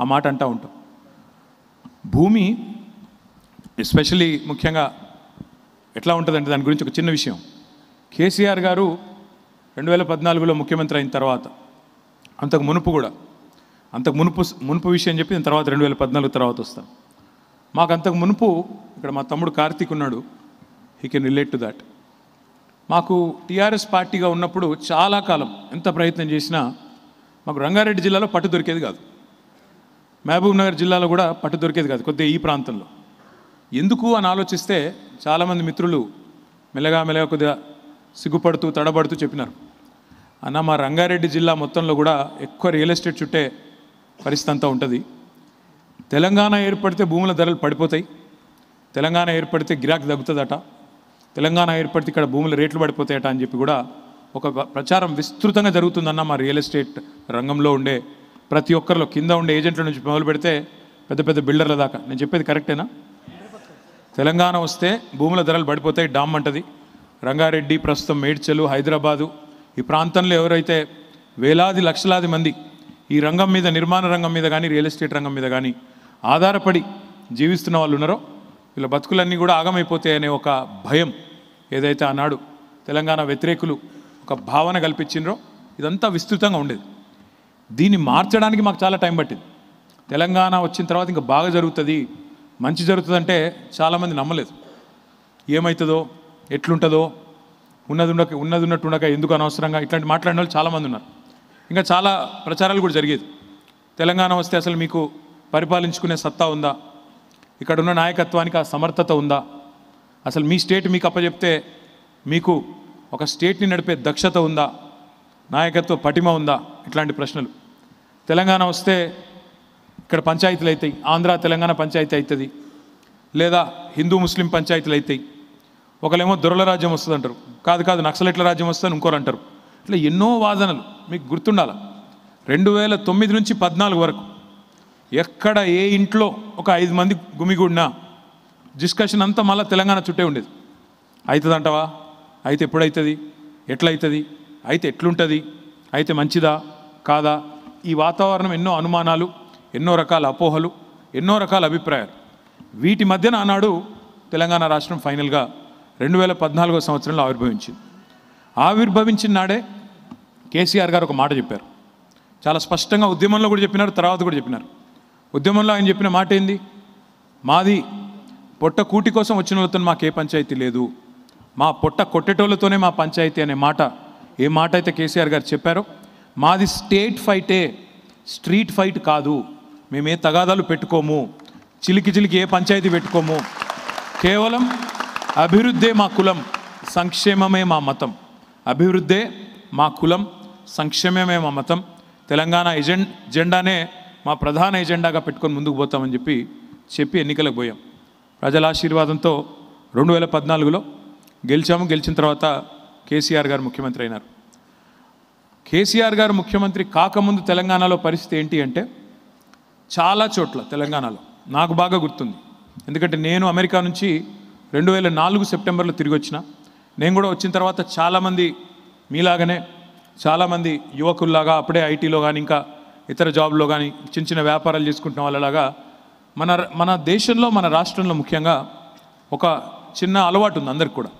ఆ మాట అంటూ ఉంటాం. భూమి ఎస్పెషల్లీ ముఖ్యంగా ఎట్లా ఉంటుందంటే, దాని గురించి ఒక చిన్న విషయం. కేసీఆర్ గారు 2014లో ముఖ్యమంత్రి అయిన తర్వాత, అంతకు మునుపు విషయం చెప్పి నేను తర్వాత 2014 తర్వాత వస్తాను. మాకు అంతకు మునుపు ఇక్కడ మా తమ్ముడు కార్తీక్ ఉన్నాడు, he can relate to that. మాకు టీఆర్ఎస్ పార్టీగా ఉన్నప్పుడు చాలా కాలం ఎంత ప్రయత్నం చేసినా మాకు రంగారెడ్డి జిల్లాలో పట్టు దొరికేది కాదు, మహబూబ్ నగర్ జిల్లాలో కూడా పట్టు దొరికేది కాదు, కొద్దిగా ఈ ప్రాంతంలో. ఎందుకు అని ఆలోచిస్తే చాలామంది మిత్రులు మెల్లగా కొద్దిగా సిగ్గుపడుతూ తడబడుతూ చెప్పినారు, అన్న మా రంగారెడ్డి జిల్లా మొత్తంలో కూడా ఎక్కువ రియల్ ఎస్టేట్ చుట్టే పరిస్థితి అంతా ఉంటుంది. తెలంగాణ ఏర్పడితే భూముల ధరలు పడిపోతాయి, తెలంగాణ ఏర్పడితే గిరాకీ తగ్గుతుందట, తెలంగాణ ఏర్పడితే ఇక్కడ భూముల రేట్లు పడిపోతాయట అని చెప్పి కూడా ఒక ప్రచారం విస్తృతంగా జరుగుతుందన్న మా రియల్ ఎస్టేట్ రంగంలో ఉండే ప్రతి ఒక్కరిలో, కింద ఉండే ఏజెంట్ల నుంచి మొదలు పెడితే పెద్ద పెద్ద బిల్డర్ల దాకా. నేను చెప్పేది కరెక్టేనా? తెలంగాణ వస్తే భూముల ధరలు పడిపోతాయి, డామ్ అంటది. రంగారెడ్డి, ప్రస్తుతం మేడ్చలు, హైదరాబాదు ఈ ప్రాంతంలో ఎవరైతే వేలాది లక్షలాది మంది ఈ రంగం మీద, నిర్మాణ రంగం మీద కానీ రియల్ ఎస్టేట్ రంగం మీద కానీ ఆధారపడి జీవిస్తున్న వాళ్ళు ఉన్నారో వీళ్ళ బతుకులన్నీ కూడా ఆగమైపోతాయనే ఒక భయం ఏదైతే ఆనాడు తెలంగాణ వ్యతిరేకులు ఒక భావన కల్పించినరో ఇదంతా విస్తృతంగా ఉండేది. దీన్ని మార్చడానికి మాకు చాలా టైం పట్టింది. తెలంగాణ వచ్చిన తర్వాత ఇంకా బాగా జరుగుతుంది, మంచి జరుగుతుందంటే చాలామంది నమ్మలేదు. ఏమవుతుందో, ఎట్లుంటుందో, ఉన్నది ఉన్నట్టు ఉండక ఎందుకు అనవసరంగా ఇట్లాంటి మాట్లాడిన వాళ్ళు చాలామంది ఉన్నారు. ఇంకా చాలా ప్రచారాలు కూడా జరిగేది. తెలంగాణ వస్తే అసలు మీకు పరిపాలించుకునే సత్తా ఉందా, ఇక్కడ ఉన్న నాయకత్వానికి ఆ సమర్థత ఉందా, అసలు మీ స్టేట్ మీకు అప్పచెప్తే మీకు ఒక స్టేట్ని నడిపే దక్షత ఉందా, నాయకత్వ పటిమ ఉందా, ఇట్లాంటి ప్రశ్నలు. తెలంగాణ వస్తే ఇక్కడ పంచాయతీలు అవుతాయి, ఆంధ్ర తెలంగాణ పంచాయతీ అవుతుంది, లేదా హిందూ ముస్లిం పంచాయతీలు అవుతాయి. ఒకళ్ళేమో దొరల రాజ్యం వస్తుంది అంటారు, కాదు నక్సలైట్ల రాజ్యం వస్తుందని ఇంకోరు అంటారు. ఇట్లా ఎన్నో వాదనలు మీకు గుర్తుండాల. 2009 నుంచి 14 వరకు ఎక్కడ ఏ ఇంట్లో ఒక 5 మంది గుమిగూడినా డిస్కషన్ అంతా మళ్ళీ తెలంగాణ చుట్టే ఉండేది. అవుతుంది అంటావా, అయితే ఎప్పుడవుతుంది, ఎట్లయితుంది, అయితే ఎట్లుంటుంది, అయితే మంచిదా కాదా, ఈ వాతావరణం ఎన్నో అనుమానాలు, ఎన్నో రకాల అపోహలు, ఎన్నో రకాల అభిప్రాయాలు. వీటి మధ్యన ఆనాడు తెలంగాణ రాష్ట్రం ఫైనల్గా 2014 సంవత్సరంలో ఆవిర్భవించింది. ఆవిర్భవించిన నాడే కేసీఆర్ గారు ఒక మాట చెప్పారు, చాలా స్పష్టంగా. ఉద్యమంలో కూడా చెప్పినారు, తర్వాత కూడా చెప్పినారు. ఉద్యమంలో ఆయన చెప్పిన మాట ఏంది, మాది పొట్ట కూటి కోసం వచ్చిన వాళ్ళతో మాకే పంచాయతీ లేదు, మా పొట్ట కొట్టేటోళ్ళతోనే మా పంచాయతీ అనే మాట, ఏ మాట అయితే కేసీఆర్ గారు చెప్పారో, మాది స్టేట్ ఫైటే, స్ట్రీట్ ఫైట్ కాదు, మేమే తగాదాలు పెట్టుకోము, చిలికి ఏ పంచాయతీ పెట్టుకోము, కేవలం అభివృద్ధే మా కులం, సంక్షేమమే మా మతం, అభివృద్ధే మా కులం, సంక్షేమమే మా మతం, తెలంగాణ ఎజెండానే మా ప్రధాన ఎజెండాగా పెట్టుకొని ముందుకు పోతామని చెప్పి ఎన్నికలకు పోయాం. ప్రజల ఆశీర్వాదంతో 2014లో గెలిచాము. గెలిచిన తర్వాత కేసీఆర్ గారు ముఖ్యమంత్రి అయినారు. కేసీఆర్ గారు ముఖ్యమంత్రి కాకముందు తెలంగాణలో పరిస్థితి ఏంటి అంటే, చాలా చోట్ల తెలంగాణలో నాకు బాగా గుర్తుంది, ఎందుకంటే నేను అమెరికా నుంచి 2004 సెప్టెంబర్లో తిరిగి వచ్చిన. నేను కూడా వచ్చిన తర్వాత చాలామంది మీలాగానే చాలామంది యువకుల్లాగా అప్పుడే ఐటీలో కానీ ఇంకా ఇతర జాబ్లో కానీ చిన్న వ్యాపారాలు చేసుకుంటున్న వాళ్ళలాగా మన దేశంలో, మన రాష్ట్రంలో ముఖ్యంగా ఒక చిన్న అలవాటు ఉంది అందరికి కూడా.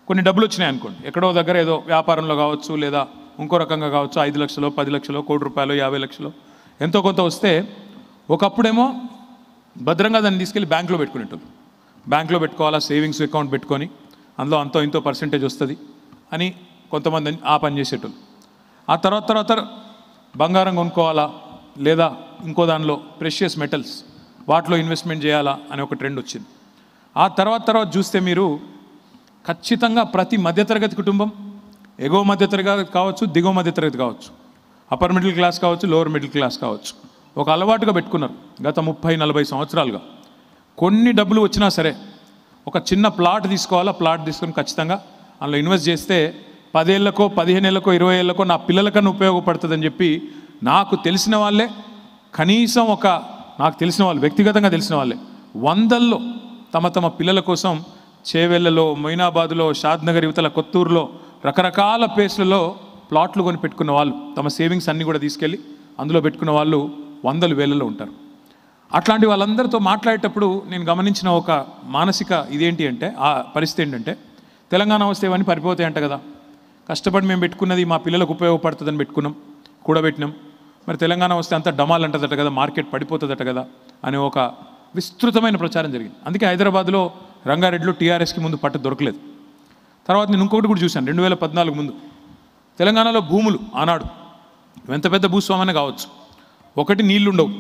కొన్ని డబ్బులు వచ్చినాయి అనుకోండి, ఎక్కడో దగ్గర ఏదో వ్యాపారంలో కావచ్చు, లేదా ఇంకో రకంగా కావచ్చు, 5 లక్షలు, 10 లక్షలు, ₹1 కోటి, 50 లక్షలు ఎంతో కొంత వస్తే ఒకప్పుడేమో భద్రంగా దాన్ని తీసుకెళ్ళి బ్యాంకులో పెట్టుకునేటోళ్ళు. బ్యాంకులో పెట్టుకోవాలా, సేవింగ్స్ అకౌంట్ పెట్టుకొని అందులో అంతో ఇంతో పర్సెంటేజ్ వస్తుంది అని కొంతమంది ఆ పని చేసేటోళ్ళు. ఆ తర్వాత బంగారం కొనుక్కోవాలా, లేదా ఇంకో దానిలో ప్రెషియస్ మెటల్స్ వాటిలో ఇన్వెస్ట్మెంట్ చేయాలా అనే ఒక ట్రెండ్ వచ్చింది. ఆ తర్వాత చూస్తే మీరు ఖచ్చితంగా ప్రతి మధ్యతరగతి కుటుంబం, ఎగువ మధ్యతరగతి కావచ్చు, దిగువ మధ్యతరగతి కావచ్చు, అప్పర్ మిడిల్ క్లాస్ కావచ్చు, లోవర్ మిడిల్ క్లాస్ కావచ్చు, ఒక అలవాటుగా పెట్టుకున్నారు గత 30-40 సంవత్సరాలుగా. కొన్ని డబ్బులు వచ్చినా సరే ఒక చిన్న ప్లాట్ తీసుకోవాలా, ప్లాట్ తీసుకొని ఖచ్చితంగా అందులో ఇన్వెస్ట్ చేస్తే 10 ఏళ్ళకో, 15 ఏళ్ళకో, 20 ఏళ్ళకో నా పిల్లలకన్నా ఉపయోగపడుతుందని చెప్పి నాకు తెలిసిన వాళ్ళే, కనీసం నాకు తెలిసిన వాళ్ళు, వ్యక్తిగతంగా తెలిసిన వాళ్ళే వందల్లో తమ పిల్లల కోసం చేవెళ్లలో, మొయినాబాదులో, షాద్నగర్ యువతల, కొత్తూరులో రకరకాల ప్లేస్లలో ప్లాట్లు కొని పెట్టుకున్న వాళ్ళు, తమ సేవింగ్స్ అన్నీ కూడా తీసుకెళ్ళి అందులో పెట్టుకున్న వాళ్ళు వందలు వేలలో ఉంటారు. అట్లాంటి వాళ్ళందరితో మాట్లాడేటప్పుడు నేను గమనించిన ఒక మానసిక ఇదేంటి అంటే, ఆ పరిస్థితి ఏంటంటే, తెలంగాణ వస్తే ఇవన్నీ పడిపోతాయంట కదా, కష్టపడి మేము పెట్టుకున్నది మా పిల్లలకు ఉపయోగపడుతుందని పెట్టుకున్నాం, కూడబెట్టినాం, మరి తెలంగాణ వస్తే అంత డమాల్ అంటదట కదా, మార్కెట్ పడిపోతుందట కదా అనే ఒక విస్తృతమైన ప్రచారం జరిగింది. అందుకే హైదరాబాద్లో రంగారెడ్డిలో టీఆర్ఎస్కి ముందు పట్టు దొరకలేదు. తర్వాత నేను ఇంకొకటి కూడా చూశాను, 2014 ముందు తెలంగాణలో భూములు ఆనాడు ఎంత పెద్ద భూస్వామైనా కావచ్చు, ఒకటి నీళ్లు ఉండవు.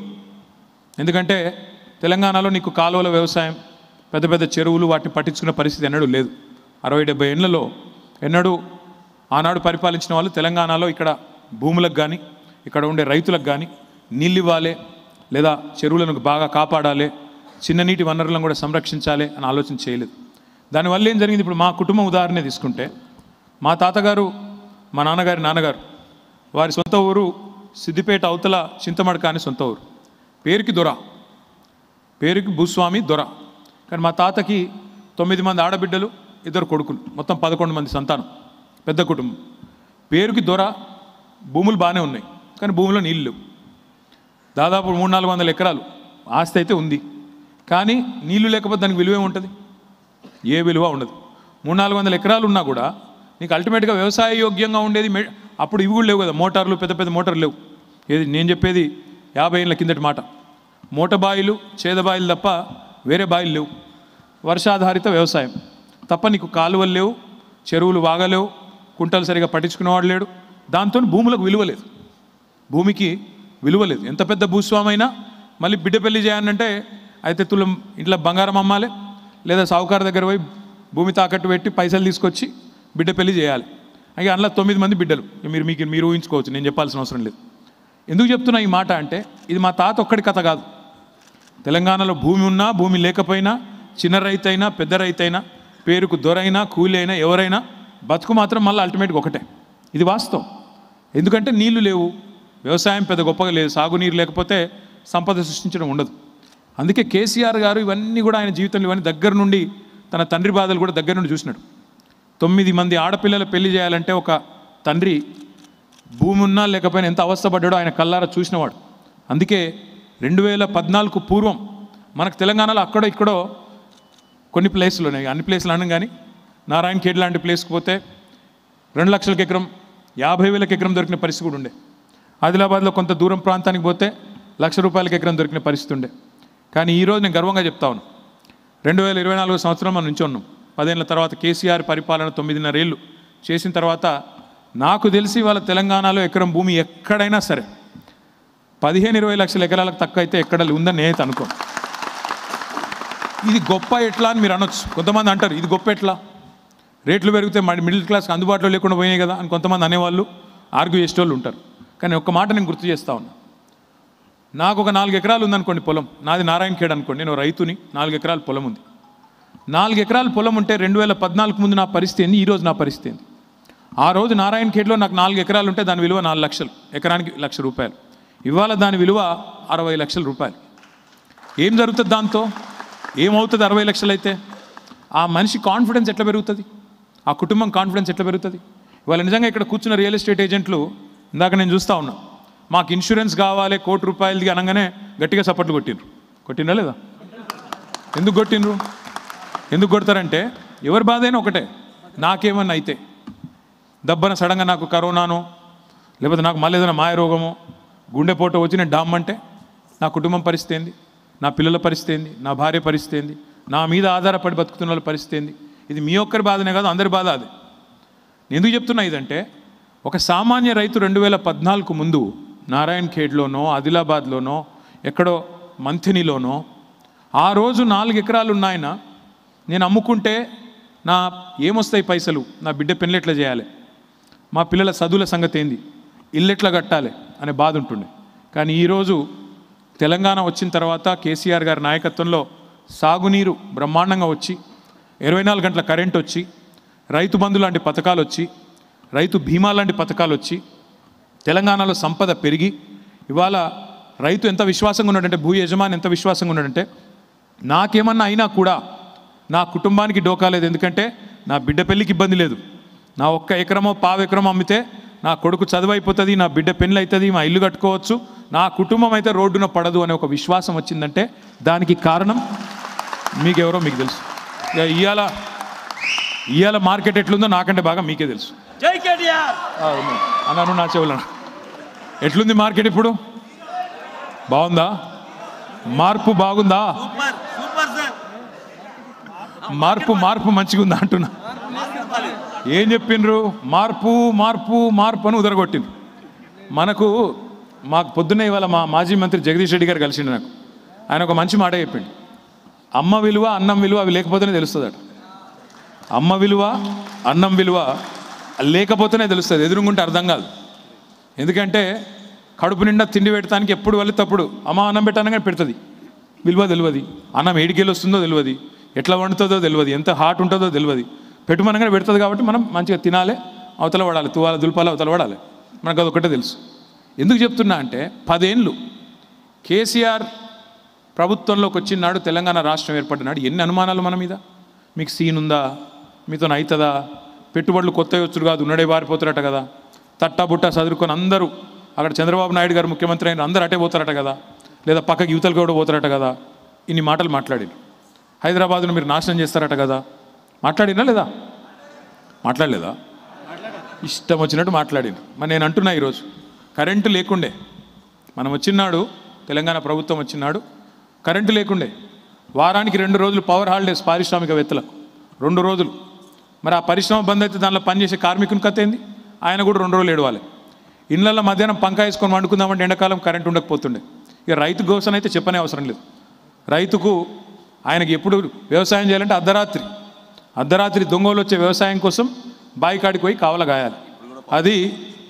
ఎందుకంటే తెలంగాణలో నీకు కాలువల వ్యవసాయం, పెద్ద చెరువులు, వాటిని పట్టించుకునే పరిస్థితి ఎన్నడూ లేదు. 60-70 ఏళ్లలో ఎన్నడూ ఆనాడు పరిపాలించిన వాళ్ళు తెలంగాణలో ఇక్కడ భూములకు కానీ ఇక్కడ ఉండే రైతులకు కానీ నీళ్ళు ఇవ్వాలి, లేదా చెరువులను బాగా కాపాడాలి, చిన్న నీటి వనరులను కూడా సంరక్షించాలి అని ఆలోచన చేయలేదు. దానివల్ల ఏం జరిగింది, ఇప్పుడు మా కుటుంబం ఉదాహరణ తీసుకుంటే మా తాతగారు మా నాన్నగారు వారి సొంత ఊరు సిద్దిపేట అవతల చింతమడక అని సొంత ఊరు. పేరుకి దొర, పేరుకి భూస్వామి దొర. కానీ మా తాతకి 9 మంది ఆడబిడ్డలు, 2 కొడుకులు, మొత్తం 11 మంది సంతానం, పెద్ద కుటుంబం. పేరుకి దొర, భూములు బాగానే ఉన్నాయి కానీ భూమిలో నీళ్ళు లేవు. దాదాపు 300-400 ఎకరాలు ఆస్తి అయితే ఉంది, కానీ నీళ్లు లేకపోతే దానికి విలువ ఏముంటుంది? ఏ విలువ ఉండదు. 300-400 ఎకరాలు ఉన్నా కూడా నీకు అల్టిమేట్గా వ్యవసాయ యోగ్యంగా ఉండేది అప్పుడు ఇవి కూడా లేవు కదా, మోటార్లు, పెద్ద పెద్ద మోటార్లు లేవు. ఏది నేను చెప్పేది 50 ఏళ్ళ కిందటి మాట. మోట బాయిలు, చేద బాయిలు తప్ప వేరే బాయిలు లేవు. వర్షాధారిత వ్యవసాయం తప్ప నీకు కాలువలు లేవు, చెరువులు వాగలేవు, కుంటలు సరిగా పట్టించుకునేవాడు లేడు. దాంతో భూములకు విలువ లేదు, భూమికి విలువ లేదు. ఎంత పెద్ద భూస్వామైనా మళ్ళీ బిడ్డ పెళ్లి చేయాలంటే అయితే తులం ఇంట్లో బంగారం అమ్మాలి, లేదా సావుకారు దగ్గర పోయి భూమి తాకట్టు పెట్టి పైసలు తీసుకొచ్చి బిడ్డ పెళ్లి చేయాలి. అయితే అందులో 9 మంది బిడ్డలు. మీరు ఊహించుకోవచ్చు, నేను చెప్పాల్సిన అవసరం లేదు. ఎందుకు చెప్తున్నా ఈ మాట అంటే, ఇది మా తాత ఒక్కడి కథ కాదు. తెలంగాణలో భూమి ఉన్నా భూమి లేకపోయినా, చిన్న రైతైనా పెద్ద రైతైనా, పేరుకు దొరైనా కూలి అయినా ఎవరైనా బతుకు మాత్రం మళ్ళీ అల్టిమేట్గా ఒకటే. ఇది వాస్తవం. ఎందుకంటే నీళ్లు లేవు, వ్యవసాయం పెద్ద గొప్పగా లేదు, సాగునీరు లేకపోతే సంపద సృష్టించడం ఉండదు. అందుకే కేసీఆర్ గారు ఇవన్నీ కూడా ఆయన జీవితంలో ఇవన్నీ దగ్గర నుండి, తన తండ్రి బాధలు కూడా దగ్గర నుండి చూసినాడు. 9 మంది ఆడపిల్లలు పెళ్లి చేయాలంటే ఒక తండ్రి భూమి ఉన్నా లేకపోయినా ఎంత అవస్థపడ్డాడో ఆయన కల్లారా చూసినవాడు. అందుకే 2014 పూర్వం మనకు తెలంగాణలో అక్కడో ఇక్కడో కొన్ని ప్లేసులు ఉన్నాయి, అన్ని ప్లేసులు అనం కానీ నారాయణ ఖేడ్ లాంటి ప్లేస్కి పోతే 2 లక్షలకు ఎకరం, 50,000 ఎకరం దొరికిన పరిస్థితి కూడా ఉండే. ఆదిలాబాద్లో కొంత దూరం ప్రాంతానికి పోతే ₹1,00,000 ఎకరం దొరికిన పరిస్థితి ఉండే. కానీ ఈరోజు నేను గర్వంగా చెప్తా ఉన్నాను, 2024 సంవత్సరం మనం నుంచి ఉన్నాం. 10 ఏళ్ళ తర్వాత కేసీఆర్ పరిపాలన 9.5 ఏళ్ళు చేసిన తర్వాత నాకు తెలిసి వాళ్ళ తెలంగాణలో ఎకరం భూమి ఎక్కడైనా సరే 15-20 లక్షల ఎకరాలకు తక్కువ అయితే ఎక్కడ ఉందని నేనైతే అనుకో. ఇది గొప్ప ఎట్లా అని మీరు అనొచ్చు. కొంతమంది అంటారు ఇది గొప్ప ఎట్లా, రేట్లు పెరిగితే మిడిల్ క్లాస్కి అందుబాటులో లేకుండా పోయినాయి కదా అని కొంతమంది అనేవాళ్ళు, ఆర్గ్యూ చేసేవాళ్ళు ఉంటారు. కానీ ఒక్క మాట నేను గుర్తు చేస్తా ఉన్నా. నాకు ఒక 4 ఎకరాలు ఉందనుకోండి పొలం, నాది నారాయణ ఖేడ్ అనుకోండి, నేను రైతుని, 4 ఎకరాల పొలం ఉంది. 4 ఎకరాల పొలం ఉంటే 2014 ముందు నా పరిస్థితి ఏంది, ఈరోజు నా పరిస్థితి ఏంది? ఆ రోజు నారాయణ ఖేడ్లో నాకు 4 ఎకరాలు ఉంటే దాని విలువ 4 లక్షలు, ఎకరానికి ₹1,00,000. ఇవాళ దాని విలువ 60 లక్షల రూపాయలు. ఏం జరుగుతుంది దాంతో? ఏమవుతుంది 60 లక్షలు అయితే? ఆ మనిషి కాన్ఫిడెన్స్ ఎట్లా పెరుగుతుంది, ఆ కుటుంబం కాన్ఫిడెన్స్ ఎట్లా పెరుగుతుంది? ఇవాళ నిజంగా ఇక్కడ కూర్చున్న రియల్ ఎస్టేట్ ఏజెంట్లు ఇందాక నేను చూస్తూ ఉన్నా, మాకు ఇన్సూరెన్స్ కావాలి ₹1,00,000 అనగానే గట్టిగా సపోర్ట్లు కొట్టినరా లేదా? ఎందుకు కొట్టినరు? ఎందుకు కొడతారంటే ఎవరి బాధ అయినా ఒకటే, నాకేమన్నా అయితే దబ్బన సడన్గా నాకు కరోనానో లేకపోతే నాకు మళ్ళీ ఏదైనా మాయ రోగమో గుండెపోటు వచ్చి నేను డామ్మంటే నా కుటుంబం పరిస్థితి ఏంది, నా పిల్లల పరిస్థితి ఏంది, నా భార్య పరిస్థితి ఏంది, నా మీద ఆధారపడి బతుకుతున్న వాళ్ళ పరిస్థితి ఏంది? ఇది మీ ఒక్కరి బాధనే కాదు, అందరి బాధ అది. ఎందుకు చెప్తున్నా ఇదంటే, ఒక సామాన్య రైతు 2014 ముందు నారాయణ ఖేడ్లోనో ఆదిలాబాద్లోనో ఎక్కడో మంథినిలోనో ఆ రోజు 4 ఎకరాలు ఉన్నాయన నేను అమ్ముకుంటే నా ఏమొస్తాయి పైసలు, నా బిడ్డ పెళ్ళి ఎట్లా చేయాలి, మా పిల్లల చదువుల సంగతి ఏంది, ఇల్లు ఎట్లా కట్టాలి అనే బాధ ఉంటుండే. కానీ ఈరోజు తెలంగాణ వచ్చిన తర్వాత కేసీఆర్ గారి నాయకత్వంలో సాగునీరు బ్రహ్మాండంగా వచ్చి, 24 గంటల కరెంట్ వచ్చి, రైతు బంధు లాంటి పథకాలు వచ్చి, రైతు బీమా లాంటి పథకాలు వచ్చి, తెలంగాణలో సంపద పెరిగి ఇవాళ రైతు ఎంత విశ్వాసంగా ఉన్నాడంటే, భూ యజమాని ఎంత విశ్వాసంగా ఉన్నాడంటే, నాకేమన్నా అయినా కూడా నా కుటుంబానికి డోకా లేదు, ఎందుకంటే నా బిడ్డ పెళ్ళికి ఇబ్బంది లేదు, నా 1 ఎకరమో 1/2 ఎకరమో అమ్మితే నా కొడుకు చదువు అయిపోతుంది, నా బిడ్డ పెళ్ళి అవుతుంది, మా ఇల్లు కట్టుకోవచ్చు, నా కుటుంబం అయితే రోడ్డున పడదు అనే ఒక విశ్వాసం వచ్చిందంటే దానికి కారణం మీకెవరో మీకు తెలుసు. ఇవాళ మార్కెట్ ఎట్లుందో నాకంటే బాగా మీకే తెలుసు. అన్నాను నా చెవులను. ఎట్లుంది మార్కెట్ ఇప్పుడు? బాగుందా? మార్పు బాగుందా? మార్పు మంచిగా ఉందా అంటున్నా. ఏం చెప్పిండ్రు? మార్పు అని ఉదరగొట్టిండ్రు. మాకు పొద్దున్నే ఇవాళ మా మాజీ మంత్రి జగదీష్ రెడ్డి గారు కలిసిండు నాకు. ఆయన ఒక మంచి మాట చెప్పిండు, అమ్మ విలువ అన్నం విలువ అవి లేకపోతేనే తెలుస్తుందట. అమ్మ విలువ అన్నం విలువ లేకపోతేనే తెలుస్తుంది, ఎదురుగుంటే అర్థం కాదు. ఎందుకంటే కడుపు నిండా తిండి పెట్టడానికి ఎప్పుడు వెళ్ళి తప్పుడు అమ్మ అన్నం పెట్టానగానే పెడుతుంది, విలువ తెలియదు. అన్నం ఏడికెళ్ళి వస్తుందో తెలియదు, ఎట్లా వండుతుందో తెలియదు, ఎంత హాట్ ఉంటుందో తెలియదు. పెట్టుమనగానే పెడుతుంది కాబట్టి మనం మంచిగా తినాలి, అవతల పడాలి, తువాల దులపాలి, అవతల పడాలి. మనకు అదొకటే తెలుసు. ఎందుకు చెప్తున్నా అంటే 10 ఏళ్ళు కేసీఆర్ ప్రభుత్వంలోకి వచ్చినాడు, తెలంగాణ రాష్ట్రం ఏర్పడినాడు. ఎన్ని అనుమానాలు మన మీద. మీకు సీన్ ఉందా, మీతో అవుతుందా, పెట్టుబడులు కొత్త వచ్చుడు కాదు, ఉన్నడే బారిపోతారట కదా, తట్టా బుట్టా చదువుకొని అందరూ అక్కడ చంద్రబాబు నాయుడు గారు ముఖ్యమంత్రి అయిన అందరూ అటే పోతారట కదా, లేదా పక్కకి యువతలు కూడా పోతారట కదా. ఇన్ని మాటలు మాట్లాడారు. హైదరాబాద్ను మీరు నాశనం చేస్తారట కదా, మాట్లాడినా లేదా? మాట్లాడలేదా? ఇష్టం వచ్చినట్టు మాట్లాడిన. మరి నేను అంటున్నా, ఈరోజు కరెంటు లేకుండే మనం వచ్చినాడు, తెలంగాణ ప్రభుత్వం వచ్చినాడు, కరెంటు లేకుండే వారానికి 2 రోజులు పవర్ హాలిడేస్ పారిశ్రామికవేత్తలకు, 2 రోజులు. మరి ఆ పరిశ్రమ బంద్ అయితే దానిలో పనిచేసే కార్మికుని కథ ఏంది? ఆయన కూడా 2 రోజులు ఏడవాలి. ఇళ్ళల్లో మధ్యాహ్నం పంకా వేసుకొని వండుకుందామంటే ఎండాకాలం కరెంటు ఉండకపోతుండే. ఇక రైతు కోసం అయితే చెప్పనే అవసరం లేదు. రైతుకు ఆయనకి ఎప్పుడు వ్యవసాయం చేయాలంటే అర్ధరాత్రి దొంగలు వచ్చే వ్యవసాయం కోసం బాయికాడికి పోయి కావల గాయాలి. అది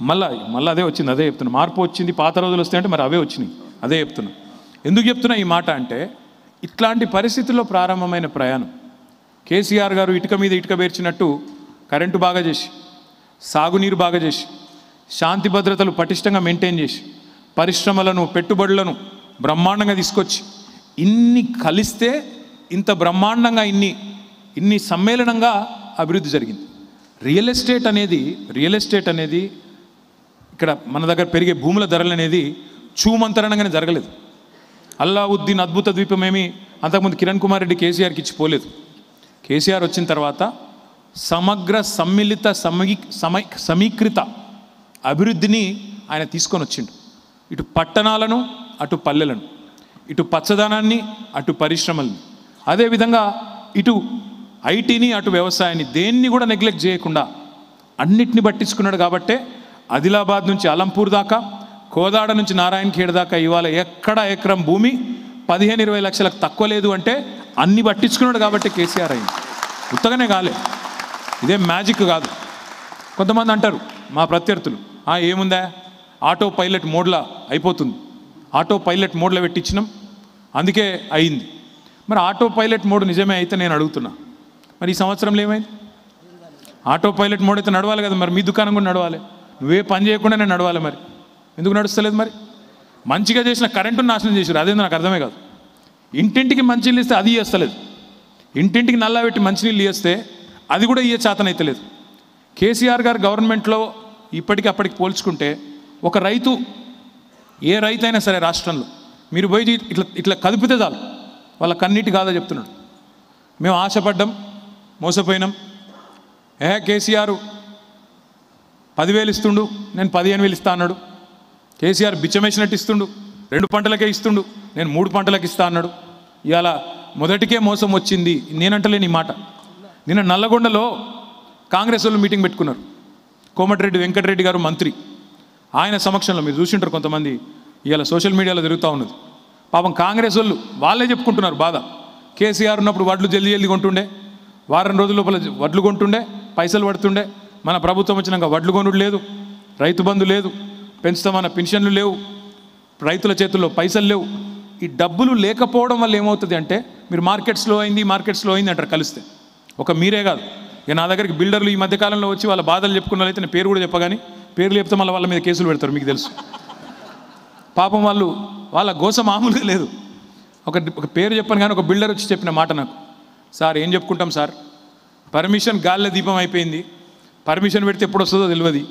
మళ్ళీ అదే వచ్చింది. అదే చెప్తున్నా, మార్పు వచ్చింది. పాత రోజులు వస్తాయంటే మరి అవే వచ్చినాయి. అదే చెప్తున్నా. ఎందుకు చెప్తున్నా ఈ మాట అంటే, ఇట్లాంటి పరిస్థితుల్లో ప్రారంభమైన ప్రయాణం కేసీఆర్ గారు ఇటుక మీద ఇటుక పేర్చినట్టు కరెంటు బాగా చేసి, సాగునీరు బాగా చేసి, శాంతి భద్రతలు పటిష్టంగా మెయింటైన్ చేసి, పరిశ్రమలను పెట్టుబడులను బ్రహ్మాండంగా తీసుకొచ్చి, ఇన్ని కలిస్తే ఇంత బ్రహ్మాండంగా ఇన్ని సమ్మేళనంగా అభివృద్ధి జరిగింది. రియల్ ఎస్టేట్ అనేది ఇక్కడ మన దగ్గర పెరిగే భూముల ధరలు అనేది చూమంతరణంగానే జరగలేదు. అల్లావుద్దీన్ అద్భుత ద్వీపమేమి అంతకుముందు కిరణ్ కుమార్ రెడ్డి కేసీఆర్కి ఇచ్చిపోలేదు. కేసీఆర్ వచ్చిన తర్వాత సమగ్ర సమ్మిళిత సమీకృత అభివృద్ధిని ఆయన తీసుకొని వచ్చిండు. ఇటు పట్టణాలను, అటు పల్లెలను, ఇటు పచ్చదనాన్ని, అటు పరిశ్రమలను, అదేవిధంగా ఇటు ఐటీని, అటు వ్యవసాయాన్ని, దేన్ని కూడా నెగ్లెక్ట్ చేయకుండా అన్నిటిని పట్టించుకున్నాడు. కాబట్టే ఆదిలాబాద్ నుంచి అలంపూర్ దాకా, కోదాడ నుంచి నారాయణఖేడ్ దాకా ఇవాళ ఎక్కడ ఎకరం భూమి 15-20 లక్షలకు తక్కువ లేదు అంటే అన్ని పట్టించుకున్నాడు కాబట్టి కేసీఆర్ అయింది. ఉత్తగానే కాలే, ఇదేం మ్యాజిక్ కాదు. కొంతమంది అంటారు మా ప్రత్యర్థులు, ఏముందా ఆటో పైలట్ మోడ్లా అయిపోతుంది, ఆటో పైలట్ మోడ్లో పెట్టించినాం అందుకే అయింది. మరి ఆటో పైలట్ మోడ్ నిజమే అయితే నేను అడుగుతున్నా, మరి ఈ సంవత్సరంలో ఏమైంది? ఆటో పైలట్ మోడ్ అయితే నడవాలి కదా, మరి మీ దుకాణం కూడా నడవాలి, నువ్వే పని చేయకుండా నేను నడవాలి. మరి ఎందుకు నడుస్తలేదు? మరి మంచిగా చేసిన కరెంటును నాశనం చేసారు, అదేందో నాకు అర్థమే కాదు. ఇంటింటికి మంచినీళ్ళు ఇస్తే అది ఇస్తలేదు, ఇంటింటికి నల్లా పెట్టి మంచినీళ్ళు ఇస్తే అది కూడా ఇయ్యే చేతనైతలేదు. కేసీఆర్ గారు గవర్నమెంట్లో ఇప్పటికి అప్పటికి పోల్చుకుంటే ఒక రైతు, ఏ రైతు అయినా సరే రాష్ట్రంలో మీరు పోయి ఇట్లా కదిపితే చాలు వాళ్ళ కన్నీటి కాదా చెప్తున్నాడు. మేము ఆశపడ్డాం, మోసపోయినాం. కేసీఆర్ 10,000 ఇస్తుండు, నేను 15,000 ఇస్తా అన్నాడు. కేసీఆర్ బిచ్చమేసినట్టు ఇస్తుండు, 2 పంటలకే ఇస్తుండు, నేను 3 పంటలకు ఇస్తా అన్నాడు. ఇవాళ మొదటికే మోసం వచ్చింది. నేనంటలేని ఈ మాట. నిన్న నల్లగొండలో కాంగ్రెస్ వాళ్ళు మీటింగ్ పెట్టుకున్నారు. కోమటిరెడ్డి వెంకటరెడ్డి గారు మంత్రి, ఆయన సమక్షంలో మీరు చూసింటారు కొంతమంది, ఇవాళ సోషల్ మీడియాలో తిరుగుతూ ఉన్నది. పాపం కాంగ్రెస్ వాళ్ళు వాళ్ళే చెప్పుకుంటున్నారు బాధ. కేసీఆర్ ఉన్నప్పుడు వడ్లు జల్దీ కొంటుండే, వారం రోజుల లోపల వడ్లు కొంటుండే, పైసలు పడుతుండే. మన ప్రభుత్వం వచ్చినాక వడ్లు కొనుడు లేదు, రైతు బంధు లేదు, పెంచుతామన్న పెన్షన్లు లేవు, రైతుల చేతుల్లో పైసలు లేవు. ఈ డబ్బులు లేకపోవడం వల్ల ఏమవుతుంది అంటే, మీరు మార్కెట్స్లో అయింది అంటారు కలిస్తే. ఒక మీరే కాదు, ఇక నా దగ్గరికి బిల్డర్లు ఈ మధ్యకాలంలో వచ్చి వాళ్ళ బాధలు చెప్పుకున్న వాళ్ళైతే నేను పేరు కూడా చెప్పగాని, పేర్లు చెప్తే మళ్ళీ వాళ్ళ మీద కేసులు పెడతారు, మీకు తెలుసు. పాపం వాళ్ళ గోస మామూలుగా లేదు. ఒక పేరు చెప్పను కానీ ఒక బిల్డర్ వచ్చి చెప్పిన మాట నాకు, సార్ ఏం చెప్పుకుంటాం సార్, పర్మిషన్ గాలిలో దీపం అయిపోయింది, పర్మిషన్ పెడితే ఎప్పుడు వస్తుందో తెలియదు.